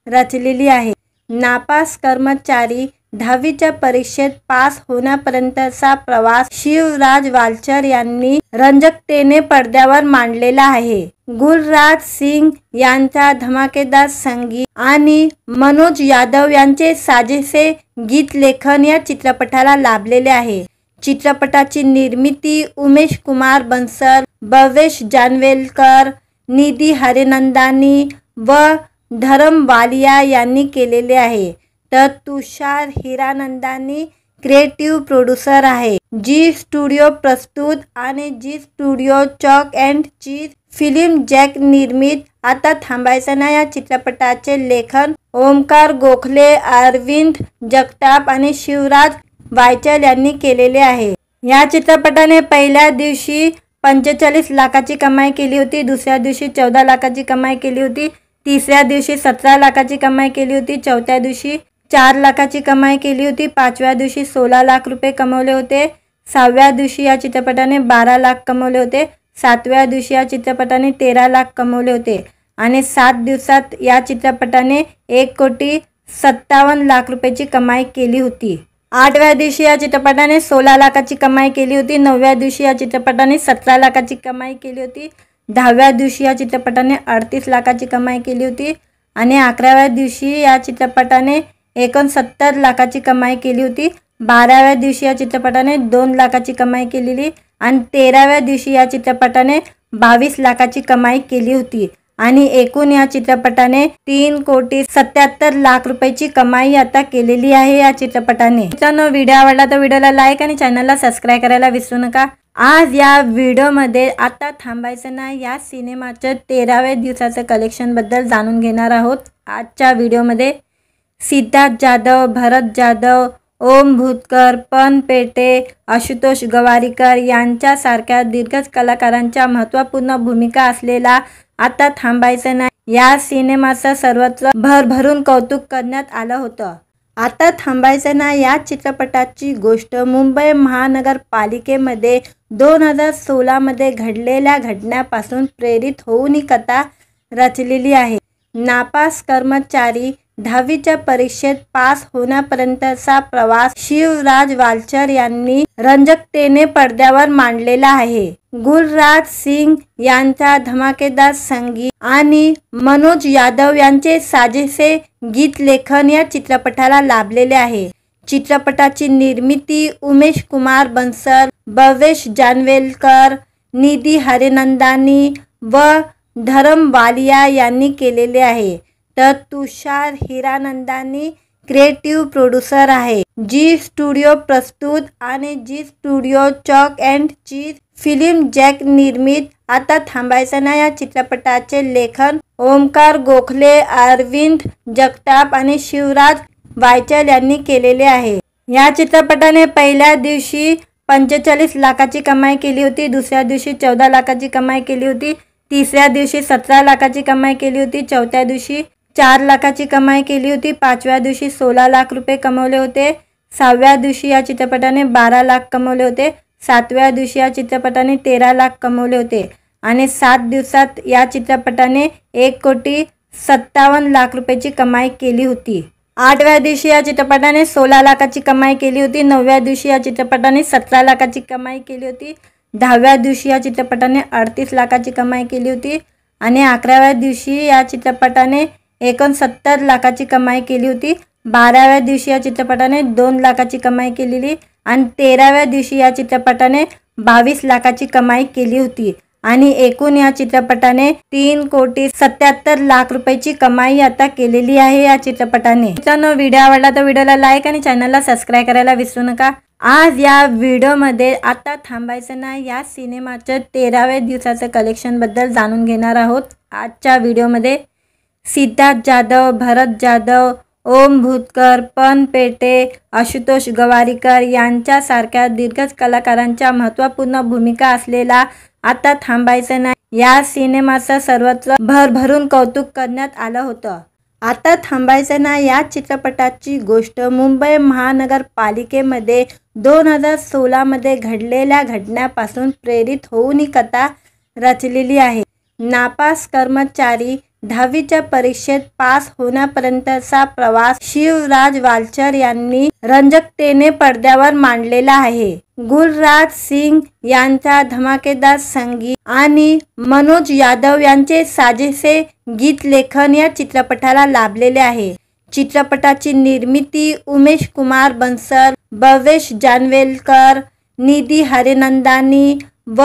रचलेली आहे। नापास कर्मचारी 10वीच्या परीक्षेत पास होण्यापर्यंतचा प्रवास शिवराज वालचर यांनी रंजकतेने पडद्यावर मांडलेला आहे। गुलराज सिंग यांचा धमाकेदार संगीत आणि मनोज यादव यांचे साजेसे गीत लेखन या चित्रपटाला लाभलेले आहे। चित्रपटाची निर्मिती उमेश कुमार बन्सल, भवेश जानवेलकर, निधी हरिनंदानी व धरम वालिया यांनी केलेले आहे, तर तुषार हिरानंदानी क्रिएटिव्ह प्रोड्युसर आहे। जी स्टुडिओ प्रस्तुत आणि Zee Studios Chalk and Cheese Film Jack निर्मित आता थांबायचं नाही या चित्रपटाचे लेखन ओमकार गोखले, अरविंद जगताप आणि शिवराज वायचल यांनी केलेले आहे। या चित्रपटाने पहिल्या दिवशी 45 लाखाची कमाई केली होती, दुसऱ्या दिवशी 14 लाखाची कमाई केली होती, तिसऱ्या दिवशी 17 लाखाची कमाई केली होती, चौथ्या दिवशी 4 लाखाची कमाई केली होती, पाचव्या दिवशी 16 लाख रुपये कमवले होते, 6व्या दिवशी या चित्रपटाने 12 लाख कमवले होते, 7व्या दिवशी या चित्रपटाने 13 लाख कमवले होते आणि 7 दिवसात या चित्रपटाने 1,57,00,000 रुपयाची कमाई केली होती। 8व्या दिवशी या चित्रपटाने 16 लाखाची कमाई केली होती, 9व्या दिवशी या चित्रपटाने 17 लाखाची कमाई केली होती, 10व्या दिवशी या चित्रपटाने 38 लाखाची कमाई केली होती आणि 11व्या दिवशी या चित्रपटाने 69 लाखाची कमाई केली होती, 12व्या दिवशी या चित्रपटाने 2 लाखाची कमाई केलेली आणि 13व्या दिवशी या चित्रपटाने 22 लाखाची कमाई केली होती आणि एकूण या चित्रपटाने 3,77,00,000 रुपयाची कमाई आता केलेली आहे या चित्रपटाने। मित्रांनो, व्हिडिओ आवडला तर व्हिडिओला लाईक आणि चॅनलला सबस्क्राईब करायला विसरू नका। आज या व्हिडिओमध्ये आता थांबायचं नाही या सिनेमाच्या 13व्या दिवसाचं कलेक्शन बद्दल जाणून घेणार आहोत। आजच्या व्हिडिओमध्ये सिद्धार्थ जाधव, भरत जाधव, ओम भूतकर, पन पेटे, आशुतोष गवारीकर यांच्यासारख्या दिग्गज कलाकारांच्या महत्त्वपूर्ण भूमिका असलेला आता थांबायचं नाही या सिनेमाचं सर्वत्र भरभरून कौतुक करण्यात आलं होतं। आता थांबायचं नाही या चित्रपटाची गोष्ट मुंबई महानगरपालिकेमध्ये 2016 घडलेल्या घटनेपासून प्रेरित होऊन ही कथा रचलेली आहे। नापास कर्मचारी 10वीच्या परीक्षेत पास होण्यापर्यंतचा प्रवास शिवराज वालचर यांनी रंजकतेने पडद्यावर मांडलेला आहे। गुलराज सिंग यांचा धमाकेदार संगीत आणि मनोज यादव यांचे साजेसे गीत लेखन या चित्रपटाला लाभलेले आहे। चित्रपटाची निर्मिती उमेश कुमार बन्सल, भवेश जानवेलकर, निधी हरिनंदानी व धरम वालिया यांनी केलेले आहे, तर तुषार हिरानंदानी क्रिएटिव्ह प्रोड्युसर आहे। जी स्टुडिओ प्रस्तुत आणि Zee Studios Chalk and Cheese Film Jack निर्मित आता थांबायचं नाही या चित्रपटाचे लेखन ओमकार गोखले, अरविंद जगताप आणि शिवराज वायचल यांनी केलेले आहे। या चित्रपटाने पहिल्या दिवशी 45 लाखाची कमाई केली होती, दुसऱ्या दिवशी 14 लाखाची कमाई केली होती, तिसऱ्या दिवशी 17 लाखाची कमाई केली होती, चौथ्या दिवशी 4 लाखाची कमाई केली होती, पाचव्या दिवशी 16 लाख रुपये कमवले होते, 6व्या दिवशी या चित्रपटाने 12 लाख कमवले होते, 7व्या दिवशी या चित्रपटाने 13 लाख कमवले होते आणि 7 दिवसात या चित्रपटाने 1,57,00,000 रुपयाची कमाई केली होती। 8व्या दिवशी या चित्रपटाने 16 लाखाची कमाई केली होती, 9व्या दिवशी या चित्रपटाने 17 लाखाची कमाई केली होती, 10व्या दिवशी या चित्रपटाने 38 लाखाची कमाई केली होती आणि 11व्या दिवशी या चित्रपटाने 69 लाखाची कमाई केली होती, 12व्या दिवशी या चित्रपटाने 2 लाखाची कमाई केलेली आणि 13व्या दिवशी या चित्रपटाने 22 लाखाची कमाई केली होती आणि एकूण या चित्रपटाने 3,77,00,000 रुपयाची कमाई आता केलेली आहे या चित्रपटाने। मित्रांनो, व्हिडिओ आवडला तर व्हिडिओला लाईक आणि चॅनलला सबस्क्राईब करायला विसरू नका। आज या व्हिडिओमध्ये आता थांबायचं नाही या सिनेमाच्या 13व्या दिवसाचं कलेक्शन बद्दल जाणून घेणार आहोत। आजच्या व्हिडिओमध्ये सिद्धार्थ जाधव, भरत जाधव, ओम भूतकर, पन पेटे, आशुतोष गवारीकर यांच्यासारख्या दिग्गज कलाकारांच्या महत्त्वपूर्ण भूमिका असलेला आता थांबायचं नाही या सिनेमाचं सर्वत्र भरभरून कौतुक करण्यात आलं होतं। आता थांबायचं नाही या चित्रपटाची गोष्ट मुंबई महानगरपालिकेमध्ये 2016 घडलेल्या घटनेपासून प्रेरित होऊन ही कथा रचलेली आहे। नापास कर्मचारी 10वीच्या परीक्षेत पास होण्यापर्यंतचा प्रवास शिवराज वालचर यांनी रंजकतेने पडद्यावर मांडलेला आहे। गुलराज सिंग यांचा धमाकेदार संगीत आणि मनोज यादव यांचे साजेसे गीत लेखन या चित्रपटाला लाभलेले आहे। चित्रपटाची निर्मिती उमेश कुमार बन्सल, भवेश जानवेलकर, निधी हरिनंदानी व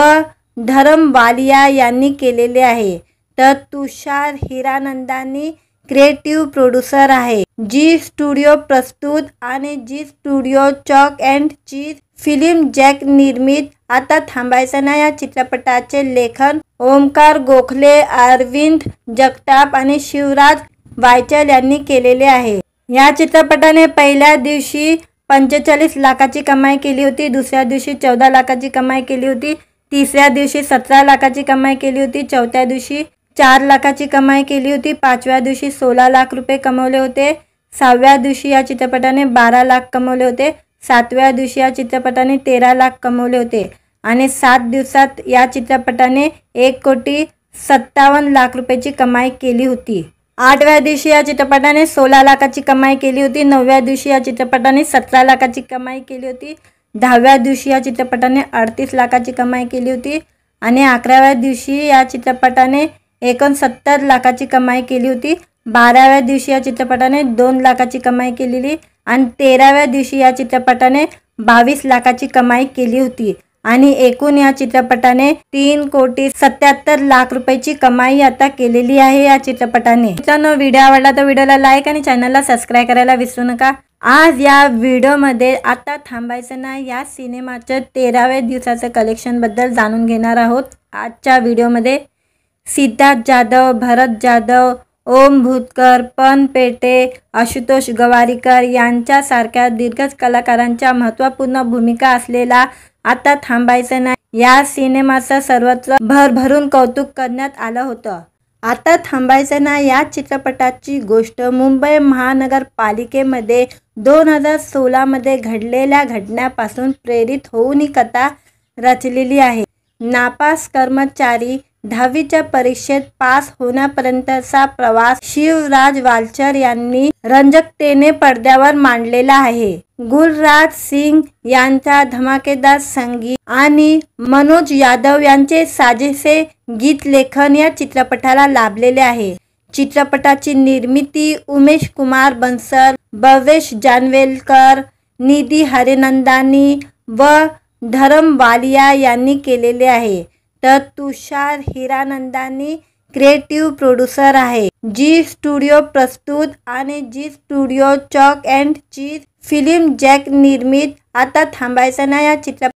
धरम वालिया यांनी केलेले आहे, तर तुषार हिरानंदानी क्रिएटिव्ह प्रोड्युसर आहे। जी स्टुडिओ प्रस्तुत आणि Zee Studios Chalk and Cheese Film Jack निर्मित आता थांबायचं नाही या चित्रपटाचे लेखन ओमकार गोखले, अरविंद जगताप आणि शिवराज वायचल यांनी केलेले आहे। या चित्रपटाने पहिल्या दिवशी 45 लाखाची कमाई केली होती, दुसऱ्या दिवशी 14 लाखाची कमाई केली होती, तिसऱ्या दिवशी 17 लाखाची कमाई केली होती, चौथ्या दिवशी 4 लाखाची कमाई केली होती, पाचव्या दिवशी 16 लाख रुपये कमवले होते, 6व्या दिवशी या चित्रपटाने 12 लाख कमवले होते, 7व्या दिवशी या चित्रपटाने 13 लाख कमवले होते आणि 7 दिवसात या चित्रपटाने 1,57,00,000 रुपयाची कमाई केली होती। 8व्या दिवशी या चित्रपटाने 16 लाखाची कमाई केली होती, 9व्या दिवशी या चित्रपटाने 17 लाखाची कमाई केली होती, 10व्या दिवशी या चित्रपटाने 38 लाखाची कमाई केली होती आणि 11व्या दिवशी या चित्रपटाने 69 लाखाची कमाई केली होती, 12व्या दिवशी या चित्रपटाने 2 लाखाची कमाई केलेली आणि 13व्या दिवशी या चित्रपटाने 22 लाखाची कमाई केली होती आणि एकूण या चित्रपटाने 3,77,00,000 रुपयाची कमाई आता केलेली आहे या चित्रपटाने। मित्रांनो, व्हिडिओ आवडला तर व्हिडिओला लाईक आणि चॅनलला सबस्क्राईब करायला विसरू नका। आज या व्हिडिओमध्ये आता थांबायचं नाही या सिनेमाच्या 13व्या दिवसाचं कलेक्शन बद्दल जाणून घेणार आहोत। आजच्या व्हिडिओमध्ये सिद्धार्थ जाधव, भरत जाधव, ओम भूतकर, पन पेटे, आशुतोष गवारीकर यांच्यासारख्या दिग्गज कलाकारांच्या महत्त्वपूर्ण भूमिका असलेला आता थांबायचं नाही या सिनेमाचं सर्वत्र भरभरून कौतुक करण्यात आलं होतं। आता थांबायचं नाही या चित्रपटाची गोष्ट मुंबई महानगरपालिकेमध्ये 2016 घडलेल्या घटनेपासून प्रेरित होऊन ही कथा रचलेली आहे। नापास कर्मचारी 10वीच्या परीक्षेत पास होण्यापर्यंतचा प्रवास शिवराज वालचर यांनी रंजकतेने पडद्यावर मांडलेला आहे। गुलराज सिंग यांचा धमाकेदार संगीत आणि मनोज यादव यांचे साजेसे गीत लेखन या चित्रपटाला लाभलेले आहे। चित्रपटाची निर्मिती उमेश कुमार बन्सल, भवेश जानवेलकर, निधी हरिनंदानी व धरम वालिया यांनी केलेले आहे, तर तुषार हिरानंदानी क्रिएटिव्ह प्रोड्युसर आहे। जी स्टुडिओ प्रस्तुत आणि Zee Studios Chalk and Cheese Film Jack निर्मित आता थांबायचं नाही या चित्रपट